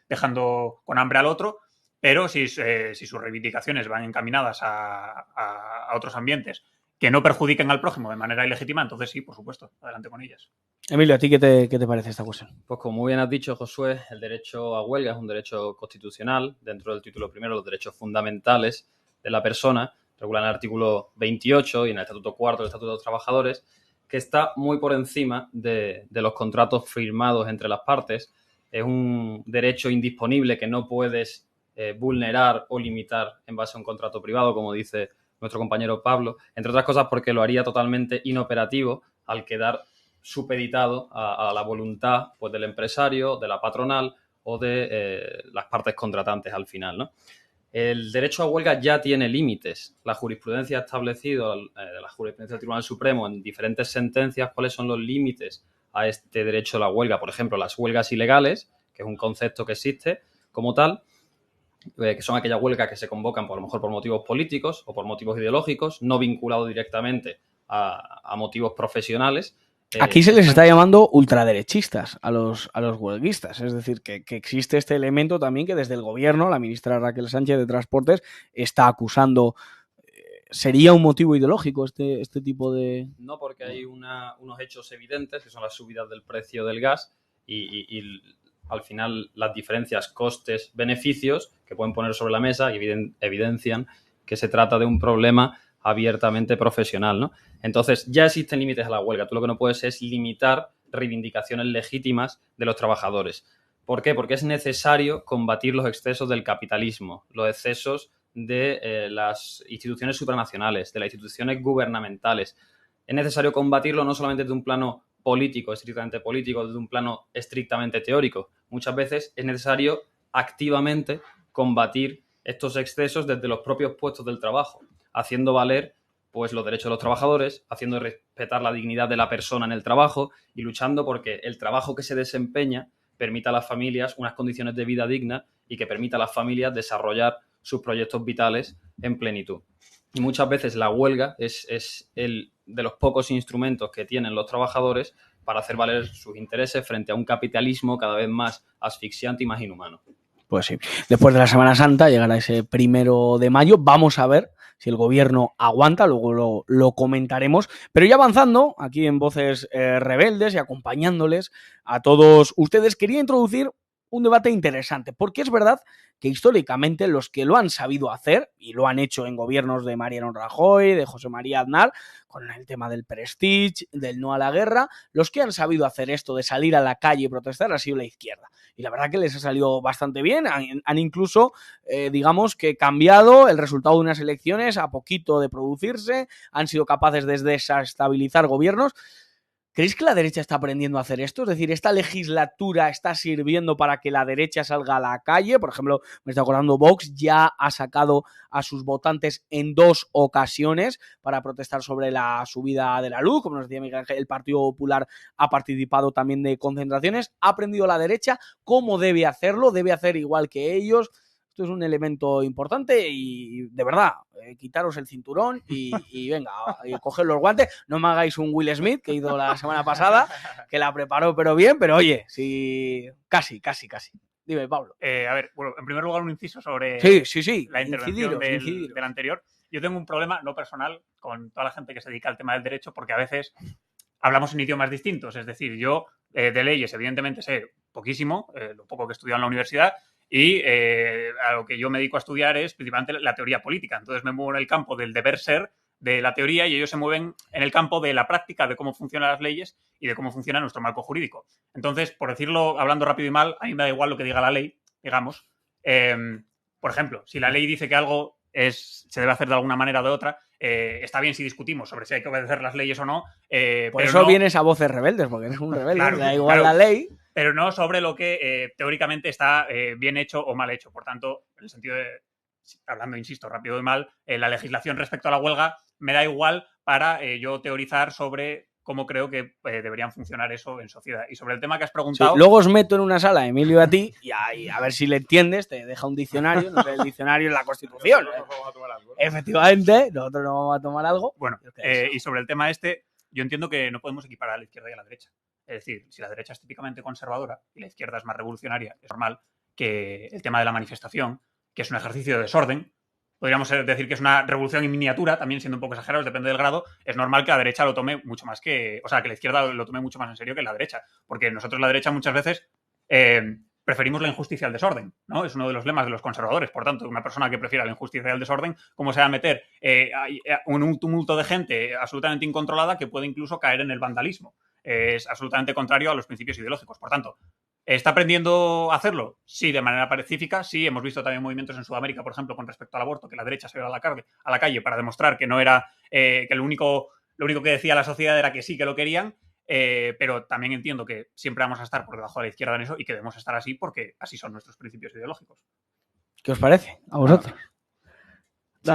dejando con hambre al otro, pero si sus reivindicaciones van encaminadas a otros ambientes que no perjudiquen al prójimo de manera ilegítima, entonces sí, por supuesto, adelante con ellas. Emilio, ¿a ti qué te parece esta cuestión? Pues como bien has dicho, Josué, el derecho a huelga es un derecho constitucional. Dentro del título primero, los derechos fundamentales de la persona, regulan el artículo 28 y en el Estatuto IV del Estatuto de los Trabajadores, que está muy por encima de los contratos firmados entre las partes. Es un derecho indisponible que no puedes vulnerar o limitar en base a un contrato privado, como dice nuestro compañero Pablo, entre otras cosas porque lo haría totalmente inoperativo al quedar supeditado a la voluntad pues, del empresario, de la patronal o de las partes contratantes al final, ¿no? El derecho a huelga ya tiene límites. La jurisprudencia ha establecido, la jurisprudencia del Tribunal Supremo en diferentes sentencias, cuáles son los límites a este derecho a la huelga. Por ejemplo, las huelgas ilegales, que es un concepto que existe como tal, que son aquellas huelgas que se convocan a lo mejor por motivos políticos o por motivos ideológicos, no vinculados directamente a motivos profesionales. Aquí se les está llamando ultraderechistas a los huelguistas, es decir, que existe este elemento también que desde el gobierno, la ministra Raquel Sánchez de Transportes, está acusando. ¿Sería un motivo ideológico este tipo de...? No, porque hay unos hechos evidentes, que son las subidas del precio del gas y al final las diferencias costes-beneficios que pueden poner sobre la mesa evidencian que se trata de un problema abiertamente profesional, ¿no? Entonces, ya existen límites a la huelga. Tú lo que no puedes es limitar reivindicaciones legítimas de los trabajadores. ¿Por qué? Porque es necesario combatir los excesos del capitalismo, los excesos de las instituciones supranacionales, de las instituciones gubernamentales. Es necesario combatirlo no solamente desde un plano político, estrictamente político, desde un plano estrictamente teórico. Muchas veces es necesario activamente combatir estos excesos desde los propios puestos del trabajo, haciendo valer pues los derechos de los trabajadores, haciendo respetar la dignidad de la persona en el trabajo y luchando porque el trabajo que se desempeña permita a las familias unas condiciones de vida dignas y que permita a las familias desarrollar sus proyectos vitales en plenitud. Y muchas veces la huelga es el de los pocos instrumentos que tienen los trabajadores para hacer valer sus intereses frente a un capitalismo cada vez más asfixiante y más inhumano. Pues sí. Después de la Semana Santa llegará ese 1 de mayo. Vamos a ver si el gobierno aguanta, luego lo comentaremos. Pero ya avanzando, aquí en Voces Rebeldes y acompañándoles a todos ustedes, quería introducir un debate interesante, porque es verdad que históricamente los que lo han sabido hacer, y lo han hecho en gobiernos de Mariano Rajoy, de José María Aznar, con el tema del Prestige, del no a la guerra, los que han sabido hacer esto de salir a la calle y protestar ha sido la izquierda. Y la verdad que les ha salido bastante bien, han incluso, digamos que cambiado el resultado de unas elecciones a poquito de producirse, han sido capaces de desestabilizar gobiernos. ¿Creéis que la derecha está aprendiendo a hacer esto? Es decir, ¿esta legislatura está sirviendo para que la derecha salga a la calle? Por ejemplo, me estoy acordando, Vox ya ha sacado a sus votantes en 2 ocasiones para protestar sobre la subida de la luz. Como nos decía Miguel Ángel, el Partido Popular ha participado también de concentraciones. ¿Ha aprendido la derecha cómo debe hacerlo? ¿Debe hacer igual que ellos? Esto es un elemento importante y, de verdad, quitaros el cinturón y venga, coger los guantes. No me hagáis un Will Smith, que hizo la semana pasada, que la preparó pero bien, pero oye, sí, casi. Dime, Pablo. A ver, bueno, en primer lugar un inciso sobre Sí. la intervención del anterior. Yo tengo un problema no personal con toda la gente que se dedica al tema del derecho, porque a veces hablamos en idiomas distintos. Es decir, yo de leyes evidentemente sé poquísimo, lo poco que he estudiado en la universidad, y a lo que yo me dedico a estudiar es principalmente la teoría política. Entonces me muevo en el campo del deber ser de la teoría y ellos se mueven en el campo de la práctica, de cómo funcionan las leyes y de cómo funciona nuestro marco jurídico. Entonces, por decirlo hablando rápido y mal, a mí me da igual lo que diga la ley, digamos. Por ejemplo, si la ley dice que algo se debe hacer de alguna manera o de otra, está bien si discutimos sobre si hay que obedecer las leyes o no. Por eso vienes a Voces Rebeldes, porque eres un rebelde, claro, da igual la ley. Pero no sobre lo que teóricamente está bien hecho o mal hecho. Por tanto, en el sentido de, hablando, insisto, rápido y mal, la legislación respecto a la huelga me da igual para yo teorizar sobre cómo creo que deberían funcionar eso en sociedad. Y sobre el tema que has preguntado... Sí, luego os meto en una sala, Emilio y a ti, y a ver si le entiendes, te deja un diccionario, no sé, el diccionario es la Constitución. Efectivamente, nosotros nos vamos a tomar algo. Bueno, y sobre el tema yo entiendo que no podemos equiparar a la izquierda y a la derecha. Es decir, si la derecha es típicamente conservadora y la izquierda es más revolucionaria, es normal que el tema de la manifestación, que es un ejercicio de desorden, podríamos decir que es una revolución en miniatura, también siendo un poco exagerados, depende del grado, es normal que la derecha lo tome mucho más que la izquierda lo tome mucho más en serio que la derecha, porque nosotros la derecha muchas veces preferimos la injusticia al desorden, ¿no? Es uno de los lemas de los conservadores. Por tanto, una persona que prefiera la injusticia al desorden, ¿cómo se va a meter un tumulto de gente absolutamente incontrolada que puede incluso caer en el vandalismo? Es absolutamente contrario a los principios ideológicos. Por tanto, ¿está aprendiendo a hacerlo? Sí, de manera pacífica. Sí, hemos visto también movimientos en Sudamérica, por ejemplo, con respecto al aborto, que la derecha se iba a la calle para demostrar que no era que lo único que decía la sociedad era que sí, que lo querían. Pero también entiendo que siempre vamos a estar por debajo de la izquierda en eso y que debemos estar así porque así son nuestros principios ideológicos. ¿Qué os parece a vosotros?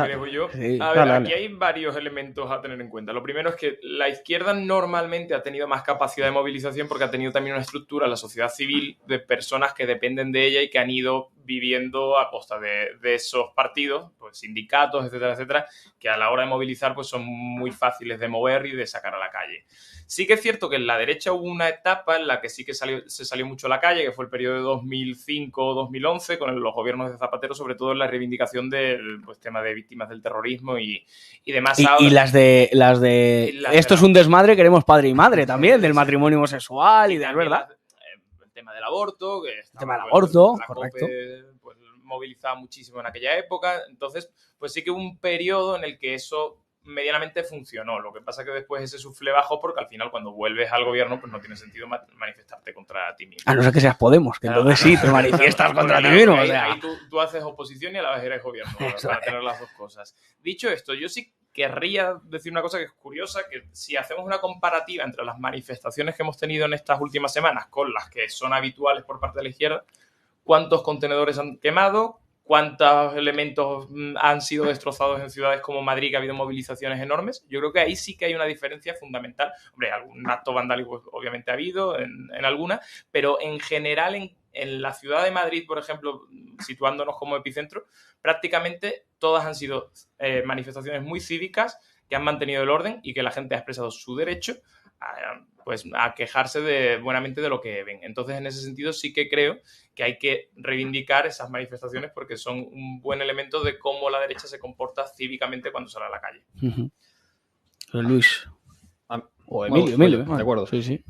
queréis voy yo. Sí. A ver, Dale. aquí hay varios elementos a tener en cuenta. Lo primero es que la izquierda normalmente ha tenido más capacidad de movilización porque ha tenido también una estructura, la sociedad civil, de personas que dependen de ella y que han ido viviendo a costa de esos partidos, pues sindicatos, etcétera, etcétera, que a la hora de movilizar pues son muy fáciles de mover y de sacar a la calle. Sí que es cierto que en la derecha hubo una etapa en la que sí que se salió mucho a la calle, que fue el periodo de 2005-2011, con los gobiernos de Zapatero, sobre todo en la reivindicación del pues, tema de víctimas del terrorismo y demás. Y las de esto es un desmadre, queremos padre y madre también, del matrimonio homosexual y de también ¿verdad? el tema del aborto, que estaba, tema del aborto, la correcto. COPE, pues, movilizaba muchísimo en aquella época. Entonces, pues sí que hubo un periodo en el que eso medianamente funcionó. Lo que pasa es que después ese suflé bajó porque al final cuando vuelves al gobierno pues no tiene sentido manifestarte contra ti mismo. A no ser que seas Podemos, que entonces sí, te manifiestas contra ti mismo. O sea. Ahí tú haces oposición y a la vez eres gobierno, para tener las dos cosas. Dicho esto, yo sí querría decir una cosa que es curiosa, que si hacemos una comparativa entre las manifestaciones que hemos tenido en estas últimas semanas con las que son habituales por parte de la izquierda, ¿cuántos contenedores han quemado? ¿Cuántos elementos han sido destrozados en ciudades como Madrid, que ha habido movilizaciones enormes? Yo creo que ahí sí que hay una diferencia fundamental. Hombre, algún acto vandálico obviamente ha habido en alguna, pero en general en la ciudad de Madrid, por ejemplo, situándonos como epicentro, prácticamente todas han sido manifestaciones muy cívicas que han mantenido el orden y que la gente ha expresado su derecho a quejarse buenamente de lo que ven. Entonces, en ese sentido, sí que creo que hay que reivindicar esas manifestaciones porque son un buen elemento de cómo la derecha se comporta cívicamente cuando sale a la calle. Luis. O Bueno, Emilio. de acuerdo. Sí, sí.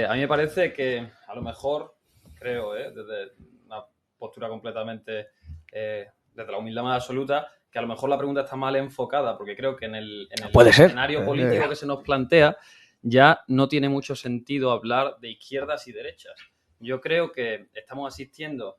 A mí me parece que a lo mejor, creo, desde una postura completamente desde la humildad más absoluta, que a lo mejor la pregunta está mal enfocada, porque creo que en el escenario político que se nos plantea ya no tiene mucho sentido hablar de izquierdas y derechas. Yo creo que estamos asistiendo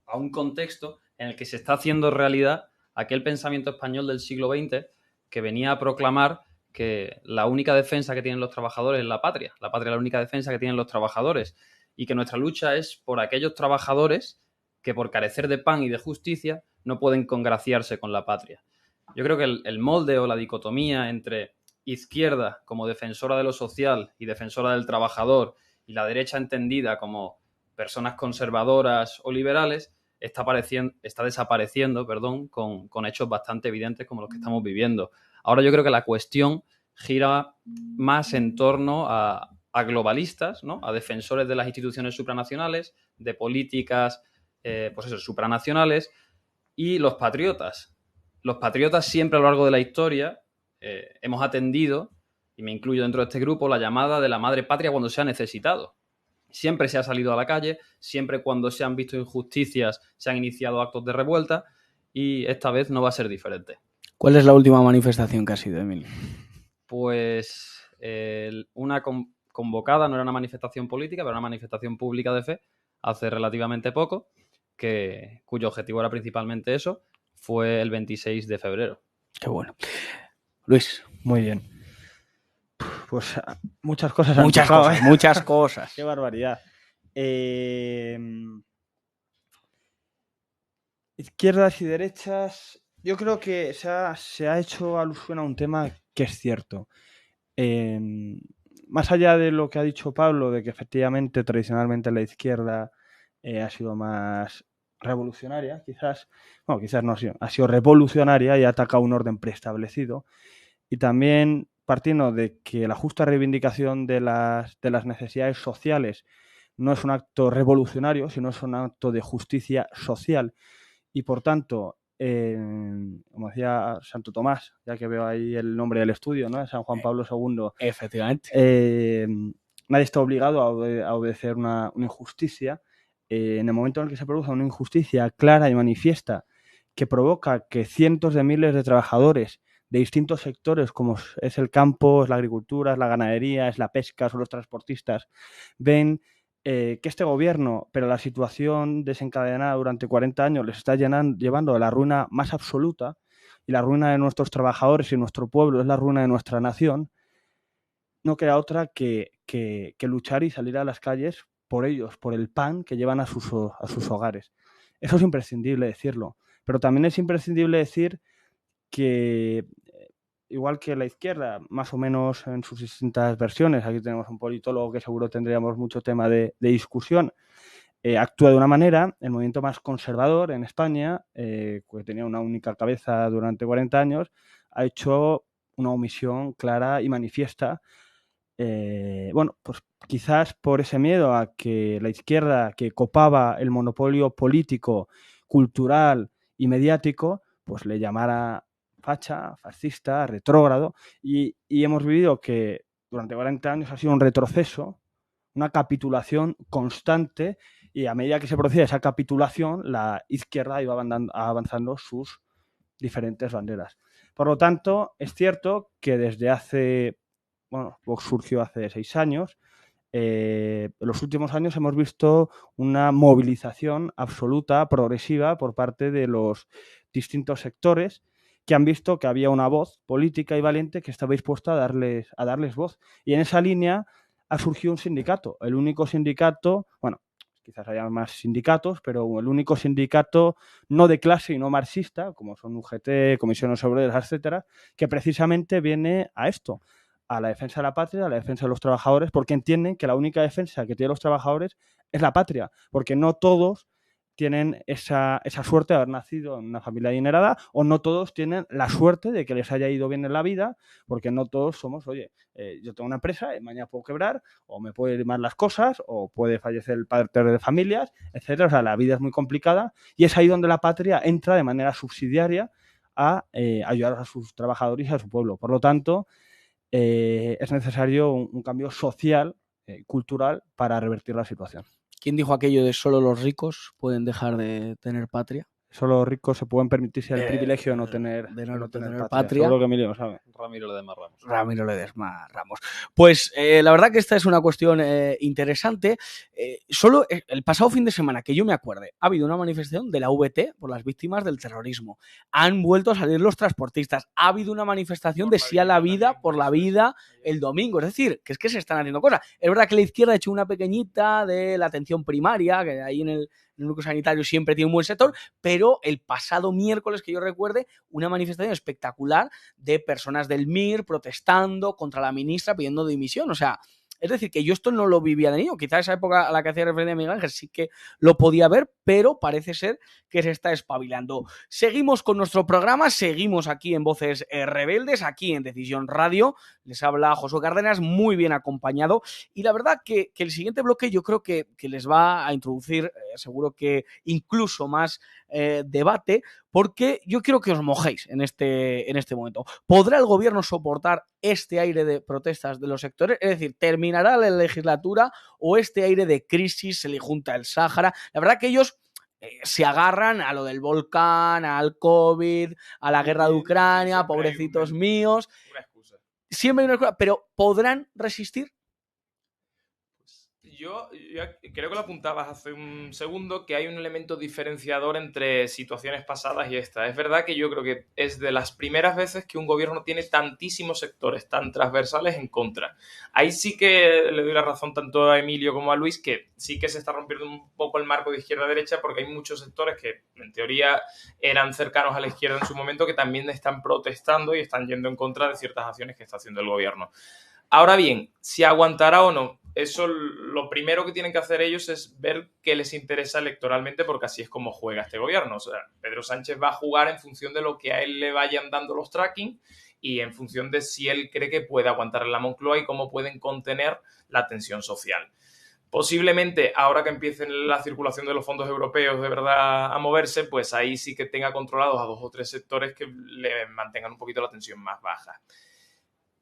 a un contexto en el que se está haciendo realidad aquel pensamiento español del siglo XX que venía a proclamar que la única defensa que tienen los trabajadores es la patria es la única defensa que tienen los trabajadores, y que nuestra lucha es por aquellos trabajadores que por carecer de pan y de justicia no pueden congraciarse con la patria. Yo creo que el molde o la dicotomía entre izquierda como defensora de lo social y defensora del trabajador y la derecha entendida como personas conservadoras o liberales está desapareciendo con hechos bastante evidentes como los que estamos viviendo. Ahora yo creo que la cuestión gira más en torno a globalistas, ¿no? A defensores de las instituciones supranacionales, de políticas supranacionales, y los patriotas. Los patriotas siempre a lo largo de la historia hemos atendido, y me incluyo dentro de este grupo, la llamada de la madre patria cuando se ha necesitado. Siempre se ha salido a la calle, siempre cuando se han visto injusticias se han iniciado actos de revuelta, y esta vez no va a ser diferente. ¿Cuál es la última manifestación que ha sido, Emilio? Pues una convocada, no era una manifestación política, pero una manifestación pública de fe, hace relativamente poco, cuyo objetivo era principalmente eso, fue el 26 de febrero. Qué bueno. Luis. Muy bien. Pues muchas cosas. Muchas cosas. Qué barbaridad. Izquierdas y derechas. Yo creo que se ha hecho alusión a un tema que es cierto. Más allá de lo que ha dicho Pablo, de que efectivamente tradicionalmente la izquierda ha sido más revolucionaria, quizás no ha sido revolucionaria y ha atacado un orden preestablecido. Y también partiendo de que la justa reivindicación de las necesidades sociales no es un acto revolucionario, sino es un acto de justicia social. Y por tanto, como decía Santo Tomás, ya que veo ahí el nombre del estudio, ¿no? San Juan Pablo II. Efectivamente. Nadie está obligado a obedecer una injusticia. En el momento en el que se produce una injusticia clara y manifiesta que provoca que cientos de miles de trabajadores de distintos sectores, como es el campo, es la agricultura, es la ganadería, es la pesca, son los transportistas, ven que este gobierno, pero la situación desencadenada durante 40 años les está llevando a la ruina más absoluta, y la ruina de nuestros trabajadores y nuestro pueblo es la ruina de nuestra nación, no queda otra que luchar y salir a las calles por ellos, por el pan que llevan a sus hogares. Eso es imprescindible decirlo, pero también es imprescindible decir que, igual que la izquierda, más o menos en sus distintas versiones, aquí tenemos un politólogo que seguro tendríamos mucho tema de discusión, actúa de una manera. El movimiento más conservador en España, que tenía una única cabeza durante 40 años, ha hecho una omisión clara y manifiesta. Bueno, pues quizás por ese miedo a que la izquierda, que copaba el monopolio político, cultural y mediático, pues le llamara facha, fascista, retrógrado, y hemos vivido que durante 40 años ha sido un retroceso, una capitulación constante, y a medida que se producía esa capitulación, la izquierda iba avanzando sus diferentes banderas. Por lo tanto, es cierto que desde hace, bueno, Vox surgió hace 6 años, en los últimos años hemos visto una movilización absoluta, progresiva, por parte de los distintos sectores que han visto que había una voz política y valiente que estaba dispuesta a darles voz. Y en esa línea ha surgido un sindicato, el único sindicato, bueno, quizás haya más sindicatos, pero el único sindicato no de clase y no marxista, como son UGT, Comisiones Obreras, etcétera, que precisamente viene a esto, a la defensa de la patria, a la defensa de los trabajadores, porque entienden que la única defensa que tienen los trabajadores es la patria, porque no todos tienen esa suerte de haber nacido en una familia adinerada, o no todos tienen la suerte de que les haya ido bien en la vida, porque no todos somos, oye, yo tengo una empresa y mañana puedo quebrar, o me puede ir mal las cosas, o puede fallecer el padre de familias, etcétera. O sea, la vida es muy complicada, y es ahí donde la patria entra de manera subsidiaria a ayudar a sus trabajadores y a su pueblo. Por lo tanto, es necesario un cambio social, cultural, para revertir la situación. ¿Quién dijo aquello de solo los ricos pueden dejar de tener patria? Solo los ricos se pueden permitirse el privilegio de no tener patria. Seguro que Emilio lo sabe. Ramiro Ledesma Ramos. Ramiro Ledesma Ramos. Pues la verdad que esta es una cuestión interesante. Solo el pasado fin de semana, que yo me acuerde, ha habido una manifestación de la VT por las víctimas del terrorismo. Han vuelto a salir los transportistas. Ha habido una manifestación de sí a la vida, por la vida, el domingo. Es decir, que es que se están haciendo cosas. Es verdad que la izquierda ha hecho una pequeñita de la atención primaria, que ahí en el núcleo sanitario siempre tiene un buen sector, pero el pasado miércoles, que yo recuerde, una manifestación espectacular de personas del MIR protestando contra la ministra pidiendo dimisión. O sea, es decir, que yo esto no lo vivía de niño. Quizá esa época a la que hacía referencia Miguel Ángel sí que lo podía ver, pero parece ser que se está espabilando. Seguimos con nuestro programa, seguimos aquí en Voces Rebeldes, aquí en Decisión Radio. Les habla Josué Cárdenas, muy bien acompañado. Y la verdad que el siguiente bloque yo creo que les va a introducir, seguro que incluso más debate, porque yo quiero que os mojéis en este momento. ¿Podrá el gobierno soportar este aire de protestas de los sectores? Es decir, ¿terminará la legislatura o este aire de crisis se le junta el Sáhara? La verdad que ellos se agarran a lo del volcán, al COVID, a la guerra de Ucrania, pobrecitos míos. Una excusa. Siempre hay una excusa, pero ¿podrán resistir? Yo creo que lo apuntabas hace un segundo, que hay un elemento diferenciador entre situaciones pasadas y esta. Es verdad que yo creo que es de las primeras veces que un gobierno tiene tantísimos sectores tan transversales en contra. Ahí sí que le doy la razón tanto a Emilio como a Luis, que sí que se está rompiendo un poco el marco de izquierda-derecha, porque hay muchos sectores que en teoría eran cercanos a la izquierda en su momento que también están protestando y están yendo en contra de ciertas acciones que está haciendo el gobierno. Ahora bien, si aguantará o no, eso lo primero que tienen que hacer ellos es ver qué les interesa electoralmente, porque así es como juega este gobierno. O sea, Pedro Sánchez va a jugar en función de lo que a él le vayan dando los tracking y en función de si él cree que puede aguantar en la Moncloa y cómo pueden contener la tensión social. Posiblemente, ahora que empiecen la circulación de los fondos europeos de verdad a moverse, pues ahí sí que tenga controlados a 2 o 3 sectores que le mantengan un poquito la tensión más baja.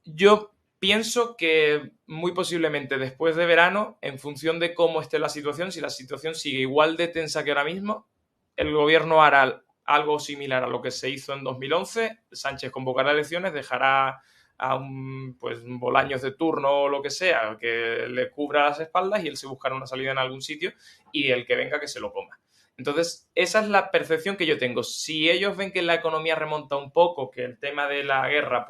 Yo pienso que muy posiblemente después de verano, en función de cómo esté la situación, si la situación sigue igual de tensa que ahora mismo, el gobierno hará algo similar a lo que se hizo en 2011. Sánchez convocará elecciones, dejará a un Bolaños de turno o lo que sea, que le cubra las espaldas y él se buscará una salida en algún sitio y el que venga que se lo coma. Entonces, esa es la percepción que yo tengo. Si ellos ven que la economía remonta un poco, que el tema de la guerra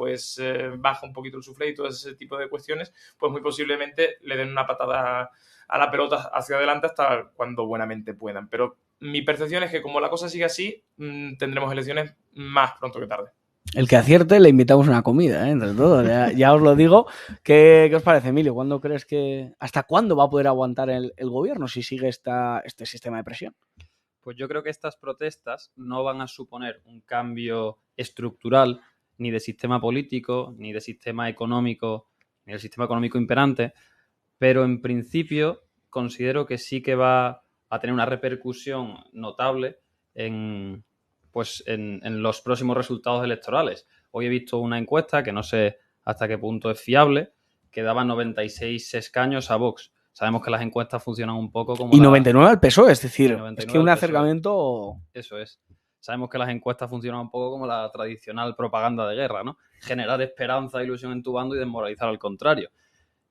baja un poquito el suflé y todo ese tipo de cuestiones, pues muy posiblemente le den una patada a la pelota hacia adelante hasta cuando buenamente puedan. Pero mi percepción es que como la cosa sigue así, tendremos elecciones más pronto que tarde. El que acierte le invitamos a una comida, entre todos. Ya os lo digo. ¿Qué os parece, Emilio? ¿Hasta cuándo va a poder aguantar el gobierno si sigue este sistema de presión? Pues yo creo que estas protestas no van a suponer un cambio estructural ni de sistema político, ni de sistema económico, ni del sistema económico imperante, pero en principio considero que sí que va a tener una repercusión notable en los próximos resultados electorales. Hoy he visto una encuesta que no sé hasta qué punto es fiable, que daba 96 escaños a Vox. Sabemos que las encuestas funcionan un poco como... Y 99 al PSOE, es decir, es que un PSOE. acercamiento... Eso es. Sabemos que las encuestas funcionan un poco como la tradicional propaganda de guerra, ¿no? Generar esperanza e ilusión en tu bando y desmoralizar al contrario.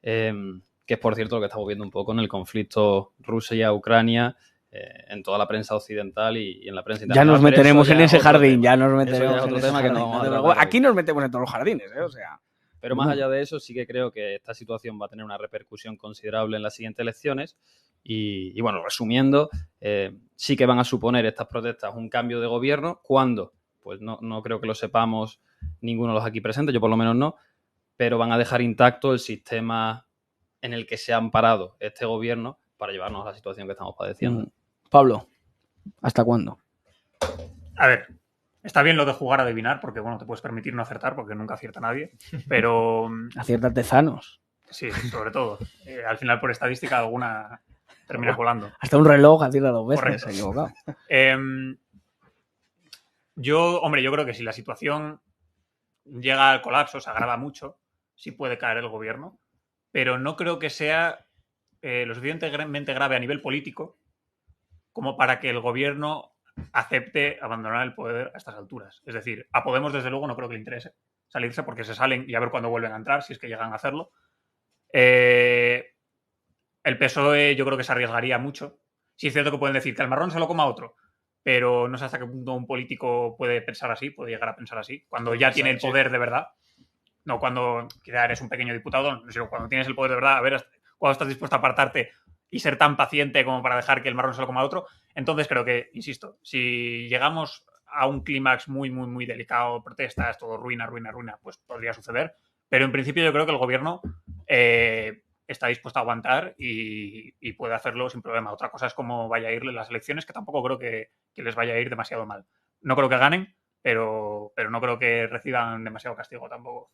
Que es, por cierto, lo que estamos viendo un poco en el conflicto Rusia-Ucrania, en toda la prensa occidental y en la prensa internacional. Ya nos meteremos en ese jardín, ya nos meteremos en otro tema que no vamos a tratar. Aquí nos metemos en todos los jardines, o sea... Pero más allá de eso, sí que creo que esta situación va a tener una repercusión considerable en las siguientes elecciones. Y bueno, resumiendo, sí que van a suponer estas protestas un cambio de gobierno. ¿Cuándo? Pues no creo que lo sepamos ninguno de los aquí presentes, yo por lo menos no, pero van a dejar intacto el sistema en el que se ha amparado este gobierno para llevarnos a la situación que estamos padeciendo. Pablo, ¿hasta cuándo? A ver, está bien lo de jugar a adivinar, porque bueno, te puedes permitir no acertar, porque nunca acierta nadie, pero... Acierta artesanos. Sí, sobre todo. Al final, por estadística, alguna termina colando. Hasta un reloj acierta 2 veces, Correcto. se ha equivocado. Yo creo que si la situación llega al colapso, se agrava mucho, sí puede caer el gobierno, pero no creo que sea lo suficientemente grave a nivel político como para que el gobierno acepte abandonar el poder a estas alturas. Es decir, a Podemos, desde luego, no creo que le interese salirse, porque se salen y a ver cuándo vuelven a entrar, si es que llegan a hacerlo. El PSOE yo creo que se arriesgaría mucho. Sí es cierto que pueden decir que el marrón se lo coma otro, pero no sé hasta qué punto un político puede pensar así, puede llegar a pensar así, cuando ya tiene el poder de verdad. No cuando quizá eres un pequeño diputado, sino cuando tienes el poder de verdad, a ver cuándo estás dispuesto a apartarte y ser tan paciente como para dejar que el marrón se lo coma otro. Entonces creo que, insisto, si llegamos a un clímax muy, muy, muy delicado, protestas, todo ruina, pues podría suceder. Pero en principio yo creo que el gobierno está dispuesto a aguantar y puede hacerlo sin problema. Otra cosa es cómo vaya a ir las elecciones, que tampoco creo que les vaya a ir demasiado mal. No creo que ganen, pero no creo que reciban demasiado castigo tampoco.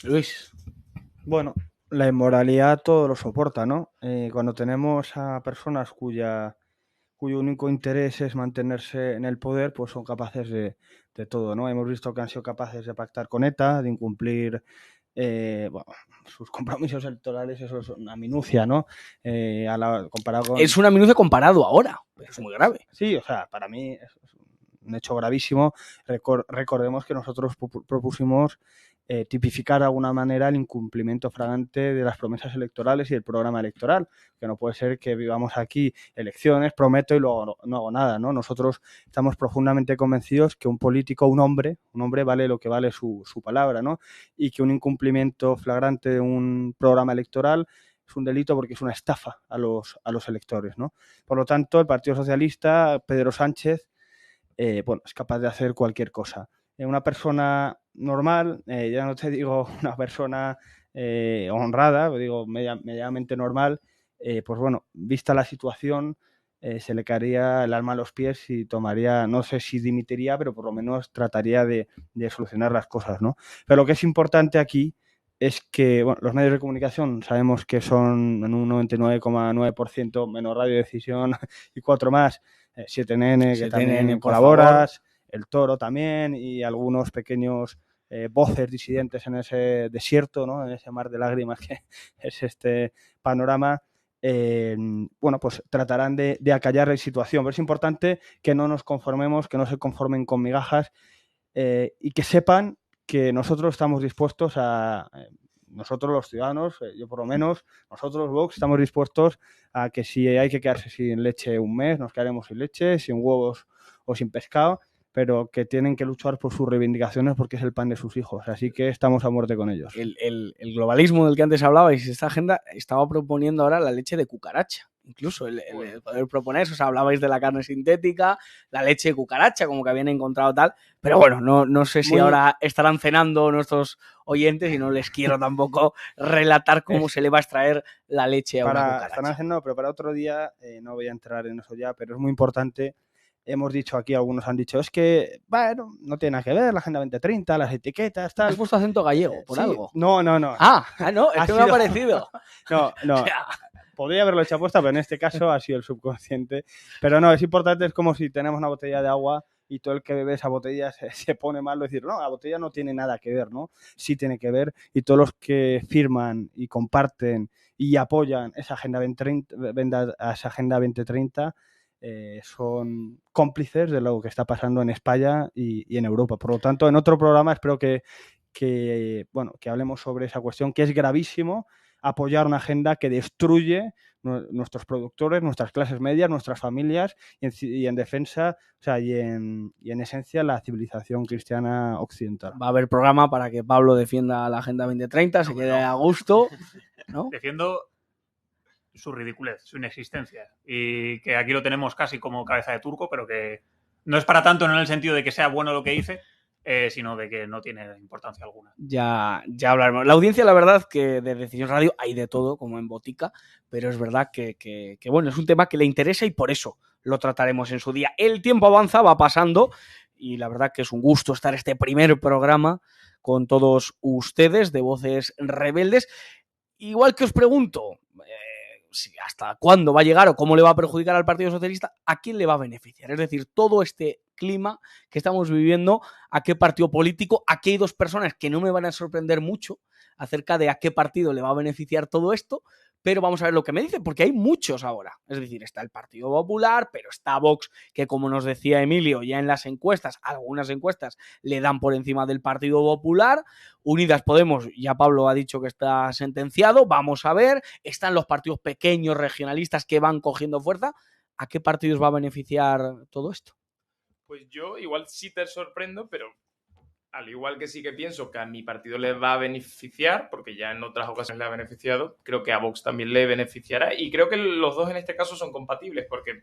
Luis. Bueno, la inmoralidad todo lo soporta, ¿no? Cuando tenemos a personas cuyo único interés es mantenerse en el poder, pues son capaces de todo, ¿no? Hemos visto que han sido capaces de pactar con ETA, de incumplir sus compromisos electorales. Eso es una minucia, ¿no? Comparado con... Es una minucia comparado ahora, pero es muy grave. Sí, o sea, para mí es un hecho gravísimo. Recordemos que nosotros propusimos tipificar de alguna manera el incumplimiento flagrante de las promesas electorales y del programa electoral, que no puede ser que vivamos aquí elecciones, prometo y luego no hago nada, ¿no? Nosotros estamos profundamente convencidos que un político, un hombre vale lo que vale su palabra, ¿no? Y que un incumplimiento flagrante de un programa electoral es un delito porque es una estafa a los electores, ¿no? Por lo tanto, el Partido Socialista, Pedro Sánchez, es capaz de hacer cualquier cosa. Una persona normal, ya no te digo una persona honrada, digo medianamente normal, pues bueno, vista la situación, se le caería el alma a los pies y tomaría, no sé si dimitiría, pero por lo menos trataría de solucionar las cosas, ¿no? Pero lo que es importante aquí es que los medios de comunicación sabemos que son en un 99,9% menos Radio Decisión y 4 más, 7NN, que también colaboras, El Toro también y algunos pequeños voces disidentes en ese desierto, ¿no? En ese mar de lágrimas que es este panorama. Pues tratarán de acallar la situación. Pero es importante que no nos conformemos, que no se conformen con migajas y que sepan que nosotros estamos dispuestos nosotros los ciudadanos, yo por lo menos, nosotros Vox, estamos dispuestos a que si hay que quedarse sin leche un mes, nos quedaremos sin leche, sin huevos o sin pescado, pero que tienen que luchar por sus reivindicaciones porque es el pan de sus hijos. Así que estamos a muerte con ellos. El globalismo del que antes hablabais, esta agenda estaba proponiendo ahora la leche de cucaracha. incluso el poder proponer eso. O sea, hablabais de la carne sintética, la leche de cucaracha, como que habían encontrado tal, pero bueno, no sé si ahora estarán cenando nuestros oyentes y no les quiero tampoco relatar cómo se le va a extraer la leche a una cucaracha. Están haciendo, pero para otro día no voy a entrar en eso ya, pero es muy importante. Hemos dicho aquí, algunos han dicho, es que, bueno, no tiene nada que ver la Agenda 2030, las etiquetas, tal. ¿Has puesto acento gallego por algo? No. Ah, no, es que me ha parecido. No. Podría haberlo hecho aposta, pero en este caso ha sido el subconsciente. Pero no, es importante, es como si tenemos una botella de agua y todo el que bebe esa botella se pone mal, decir, no, la botella no tiene nada que ver, ¿no? Sí tiene que ver, y todos los que firman y comparten y apoyan esa Agenda 2030 son cómplices de lo que está pasando en España y en Europa. Por lo tanto, en otro programa espero que hablemos sobre esa cuestión, que es gravísimo apoyar una agenda que destruye nuestros productores, nuestras clases medias, nuestras familias y en defensa, o sea, y en esencia la civilización cristiana occidental. Va a haber programa para que Pablo defienda la Agenda 2030, se quede a gusto, ¿no? Defiendo su ridiculez, su inexistencia, y que aquí lo tenemos casi como cabeza de turco, pero que no es para tanto, no en el sentido de que sea bueno lo que dice, sino de que no tiene importancia alguna. Ya hablaremos. La audiencia, la verdad, que de Decisión Radio hay de todo, como en botica, pero es verdad que bueno, es un tema que le interesa y por eso lo trataremos en su día. El tiempo avanza, va pasando, y la verdad que es un gusto estar este primer programa con todos ustedes de Voces Rebeldes. Igual que os pregunto, hasta cuándo va a llegar o cómo le va a perjudicar al Partido Socialista, ¿a quién le va a beneficiar? Es decir, todo este clima que estamos viviendo, ¿a qué partido político? Aquí hay dos personas que no me van a sorprender mucho acerca de a qué partido le va a beneficiar todo esto, pero vamos a ver lo que me dicen, porque hay muchos ahora. Es decir, está el Partido Popular, pero está Vox, que como nos decía Emilio, ya en las encuestas, algunas encuestas le dan por encima del Partido Popular. Unidas Podemos, ya Pablo ha dicho que está sentenciado, vamos a ver. Están los partidos pequeños regionalistas que van cogiendo fuerza. ¿A qué partidos va a beneficiar todo esto? Pues yo igual sí te sorprendo, pero al igual que sí que pienso que a mi partido le va a beneficiar, porque ya en otras ocasiones le ha beneficiado, creo que a Vox también le beneficiará, y creo que los dos en este caso son compatibles, porque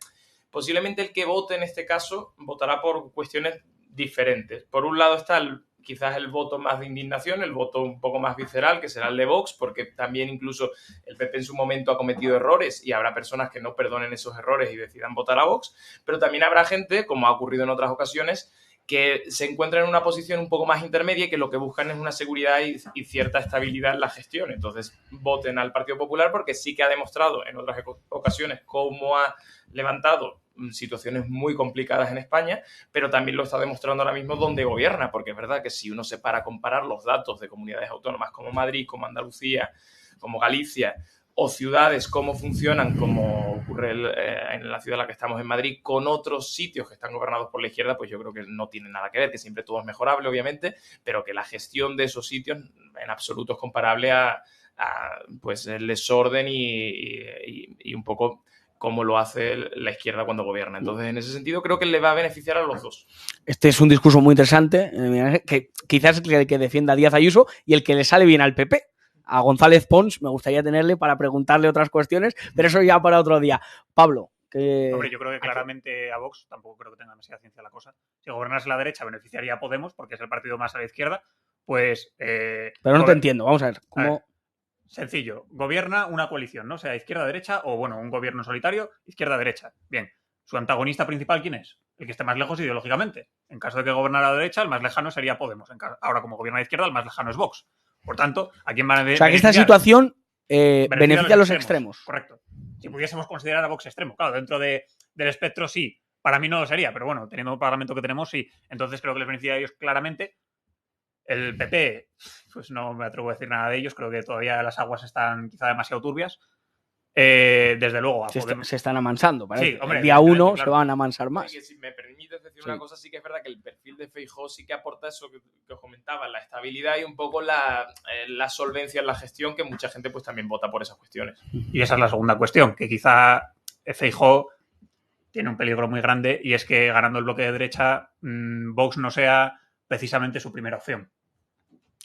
posiblemente el que vote en este caso votará por cuestiones diferentes. Por un lado está quizás el voto más de indignación, el voto un poco más visceral, que será el de Vox, porque también incluso el PP en su momento ha cometido errores y habrá personas que no perdonen esos errores y decidan votar a Vox, pero también habrá gente, como ha ocurrido en otras ocasiones, que se encuentran en una posición un poco más intermedia y que lo que buscan es una seguridad y cierta estabilidad en la gestión. Entonces, voten al Partido Popular porque sí que ha demostrado en otras ocasiones cómo ha levantado situaciones muy complicadas en España, pero también lo está demostrando ahora mismo donde gobierna, porque es verdad que si uno se para a comparar los datos de comunidades autónomas como Madrid, como Andalucía, como Galicia, o ciudades, cómo funcionan, como ocurre en la ciudad en la que estamos en Madrid, con otros sitios que están gobernados por la izquierda, pues yo creo que no tiene nada que ver, que siempre todo es mejorable, obviamente, pero que la gestión de esos sitios en absoluto es comparable a pues el desorden y un poco como lo hace la izquierda cuando gobierna. Entonces, en ese sentido, creo que le va a beneficiar a los dos. Este es un discurso muy interesante, que quizás es el que defienda a Díaz Ayuso y el que le sale bien al PP. A González Pons me gustaría tenerle para preguntarle otras cuestiones, pero eso ya para otro día. Pablo, que... Hombre, yo creo que claramente a Vox tampoco creo que tenga demasiada ciencia la cosa. Si gobernase la derecha beneficiaría a Podemos, porque es el partido más a la izquierda, pues... pero no te entiendo, vamos a ver. ¿Cómo? A ver, sencillo, gobierna una coalición, ¿no? Sea izquierda-derecha o, bueno, un gobierno solitario, izquierda-derecha. Bien, ¿su antagonista principal quién es? El que esté más lejos ideológicamente. En caso de que gobernara la derecha, el más lejano sería Podemos. Ahora, como gobierna la izquierda, el más lejano es Vox. Por tanto, ¿a quién van a beneficiar? O sea, que esta situación beneficia a los extremos. Correcto. Si pudiésemos considerar a Vox extremo, claro, dentro del espectro sí. Para mí no lo sería, pero bueno, teniendo el parlamento que tenemos, sí. Entonces creo que les beneficia a ellos claramente. El PP, pues no me atrevo a decir nada de ellos. Creo que todavía las aguas están quizá demasiado turbias. Desde luego... Se están amansando, parece. Sí, hombre, el día 1 claro. se van a amansar más. Si me permites decir una cosa, sí que es verdad que el perfil de Feijóo sí que aporta eso que os comentaba, la estabilidad y un poco la solvencia en la gestión, que mucha gente pues también vota por esas cuestiones. Y esa es la segunda cuestión, que quizá Feijóo tiene un peligro muy grande, y es que ganando el bloque de derecha, Vox no sea precisamente su primera opción.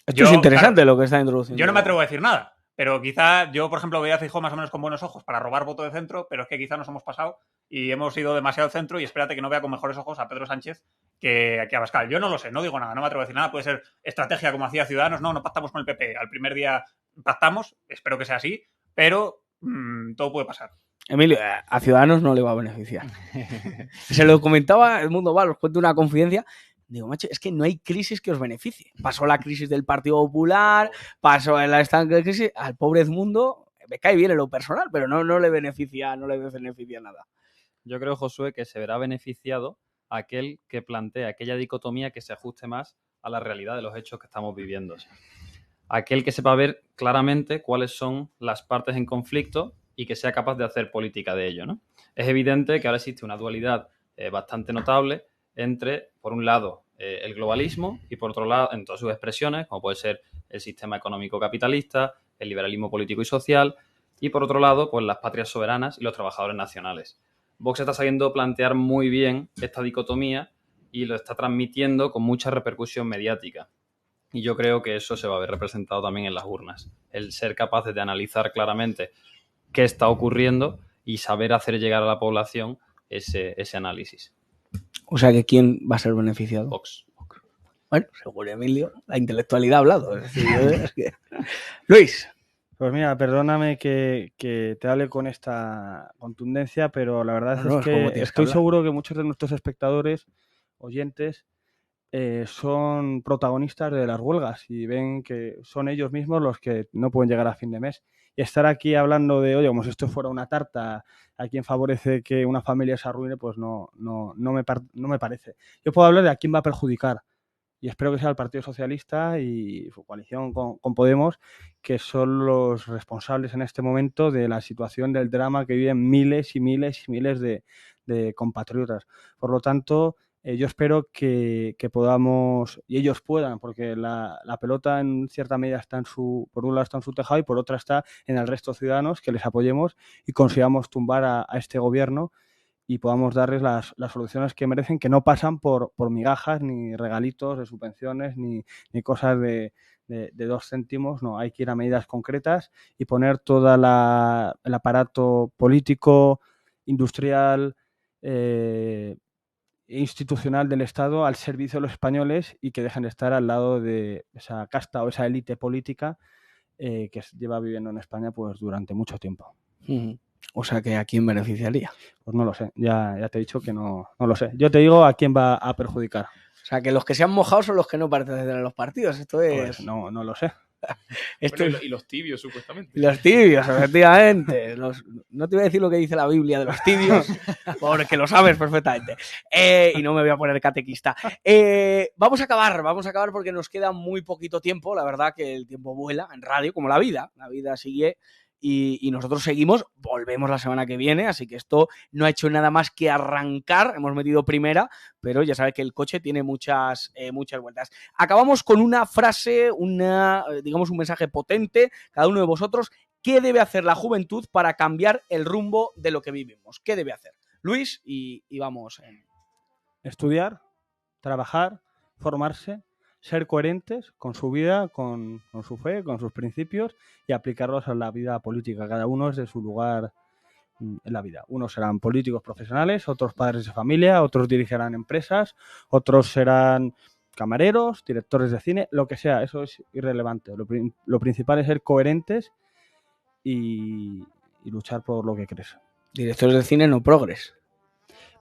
Esto es interesante, claro, lo que está introduciendo. Yo no me atrevo a decir nada, Pero quizá yo, por ejemplo, veía a Feijóo más o menos con buenos ojos para robar voto de centro, pero es que quizá nos hemos pasado y hemos ido demasiado centro y espérate que no vea con mejores ojos a Pedro Sánchez que a Abascal. Yo no lo sé, no digo nada, no me atrevo a decir nada. Puede ser estrategia como hacía Ciudadanos. No pactamos con el PP. Al primer día pactamos, espero que sea así, pero todo puede pasar. Emilio, a Ciudadanos no le va a beneficiar. Se lo comentaba El Mundo Va, os cuento una confidencia. Digo, macho, es que no hay crisis que os beneficie. Pasó la crisis del Partido Popular, pasó esta crisis, al pobre Edmundo me cae bien en lo personal, pero no le beneficia nada. Yo creo, Josué, que se verá beneficiado aquel que plantee aquella dicotomía que se ajuste más a la realidad de los hechos que estamos viviendo. Aquel que sepa ver claramente cuáles son las partes en conflicto y que sea capaz de hacer política de ello, ¿no? Es evidente que ahora existe una dualidad bastante notable entre, por un lado, el globalismo y, por otro lado, en todas sus expresiones, como puede ser el sistema económico capitalista, el liberalismo político y social, y, por otro lado, pues las patrias soberanas y los trabajadores nacionales. Vox está sabiendo plantear muy bien esta dicotomía y lo está transmitiendo con mucha repercusión mediática. Y yo creo que eso se va a ver representado también en las urnas. El ser capaces de analizar claramente qué está ocurriendo y saber hacer llegar a la población ese análisis. O sea, que ¿quién va a ser beneficiado? Vox. Bueno, según Emilio, la intelectualidad ha hablado. Es decir, Luis. Pues mira, perdóname que te hable con esta contundencia, pero la verdad es que estoy seguro que muchos de nuestros espectadores, oyentes, son protagonistas de las huelgas y ven que son ellos mismos los que no pueden llegar a fin de mes. Y estar aquí hablando de, oye, como si esto fuera una tarta, a quien favorece que una familia se arruine, pues no me parece. Yo puedo hablar de a quién va a perjudicar. Y espero que sea el Partido Socialista y su coalición con Podemos, que son los responsables en este momento de la situación del drama que viven miles y miles y miles de compatriotas. Por lo tanto, yo espero que podamos, y ellos puedan, porque la pelota en cierta medida está por un lado está en su tejado y por otra está en el resto de ciudadanos, que les apoyemos y consigamos tumbar a este gobierno y podamos darles las soluciones que merecen, que no pasan por migajas, ni regalitos de subvenciones, ni cosas de 2 céntimos. No, hay que ir a medidas concretas y poner todo el aparato político, industrial, institucional del Estado al servicio de los españoles y que dejen de estar al lado de esa casta o esa élite política que lleva viviendo en España pues durante mucho tiempo. O sea, que ¿a quién beneficiaría? Pues no lo sé, ya te he dicho que no lo sé. Yo te digo a quién va a perjudicar. O sea, que los que se han mojado son los que no pertenecen a los partidos. Esto es... Pues no lo sé. Bueno, y los tibios, supuestamente. Los tibios, efectivamente. No te voy a decir lo que dice la Biblia de los tibios, porque lo sabes perfectamente. Y no me voy a poner catequista. Vamos a acabar porque nos queda muy poquito tiempo. La verdad que el tiempo vuela en radio, como la vida. La vida sigue y nosotros seguimos. Volvemos la semana que viene, así que esto no ha hecho nada más que arrancar. Hemos metido primera, pero ya sabes que el coche tiene muchas vueltas. Acabamos con una frase, digamos un mensaje potente, cada uno de vosotros. ¿Qué debe hacer la juventud para cambiar el rumbo de lo que vivimos? ¿Qué debe hacer? Luis, y vamos. Estudiar, trabajar, formarse, ser coherentes con su vida, con su fe, con sus principios y aplicarlos a la vida política. Cada uno es de su lugar en la vida. Unos serán políticos profesionales, otros padres de familia, otros dirigirán empresas, otros serán camareros, directores de cine, lo que sea. Eso es irrelevante. Lo principal es ser coherentes y luchar por lo que crees. Directores de cine no progres.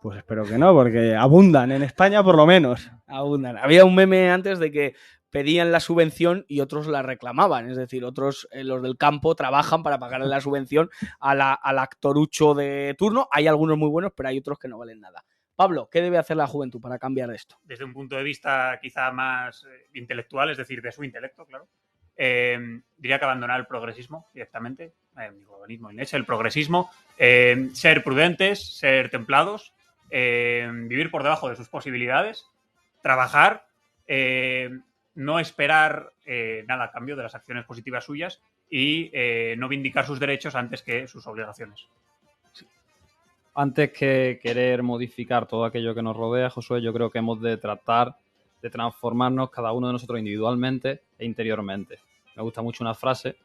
Pues espero que no, porque abundan en España por lo menos. Abundan. Había un meme antes de que pedían la subvención y otros la reclamaban. Es decir, otros, los del campo, trabajan para pagarle la subvención al actorucho de turno. Hay algunos muy buenos, pero hay otros que no valen nada. Pablo, ¿qué debe hacer la juventud para cambiar esto? Desde un punto de vista quizá más intelectual, es decir, de su intelecto, claro. Diría que abandonar el progresismo directamente. Mi globalismo es el progresismo. Ser prudentes, ser templados. Vivir por debajo de sus posibilidades, trabajar, no esperar nada a cambio de las acciones positivas suyas y no vindicar sus derechos antes que sus obligaciones. Sí. Antes que querer modificar todo aquello que nos rodea, Josué, yo creo que hemos de tratar de transformarnos cada uno de nosotros individualmente e interiormente. Me gusta mucho una frase,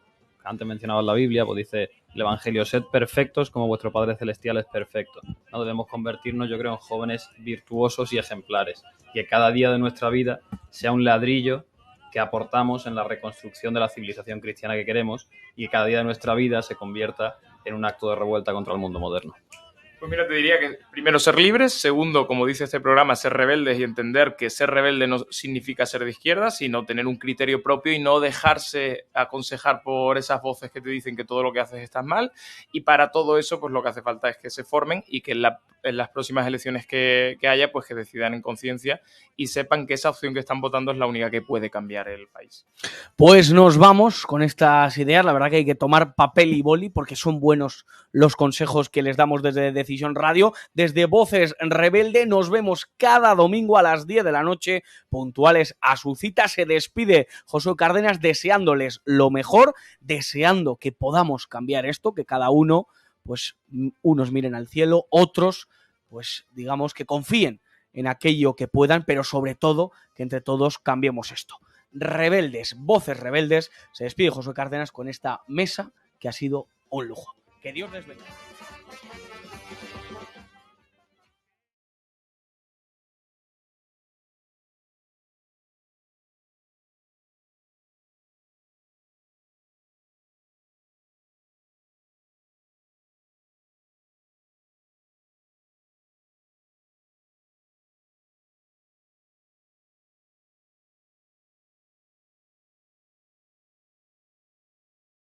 antes mencionaba la Biblia, pues dice el Evangelio: sed perfectos como vuestro Padre Celestial es perfecto. No debemos convertirnos, yo creo, en jóvenes virtuosos y ejemplares. Que cada día de nuestra vida sea un ladrillo que aportamos en la reconstrucción de la civilización cristiana que queremos, y que cada día de nuestra vida se convierta en un acto de revuelta contra el mundo moderno. Pues mira, te diría que primero ser libres, segundo, como dice este programa, ser rebeldes y entender que ser rebelde no significa ser de izquierda, sino tener un criterio propio y no dejarse aconsejar por esas voces que te dicen que todo lo que haces está mal. Y para todo eso, pues lo que hace falta es que se formen y que en las próximas elecciones que haya, pues que decidan en conciencia y sepan que esa opción que están votando es la única que puede cambiar el país. Pues nos vamos con estas ideas. La verdad que hay que tomar papel y boli porque son buenos los consejos que les damos desde Decisión Radio. Desde Voces Rebelde nos vemos cada domingo a las 10 de la noche, puntuales a su cita. Se despide Josué Cárdenas deseándoles lo mejor, deseando que podamos cambiar esto, que cada uno, pues unos miren al cielo, otros, pues digamos que confíen en aquello que puedan, pero sobre todo que entre todos cambiemos esto. Rebeldes, Voces Rebeldes, se despide Josué Cárdenas con esta mesa que ha sido un lujo. Que Dios les bendiga.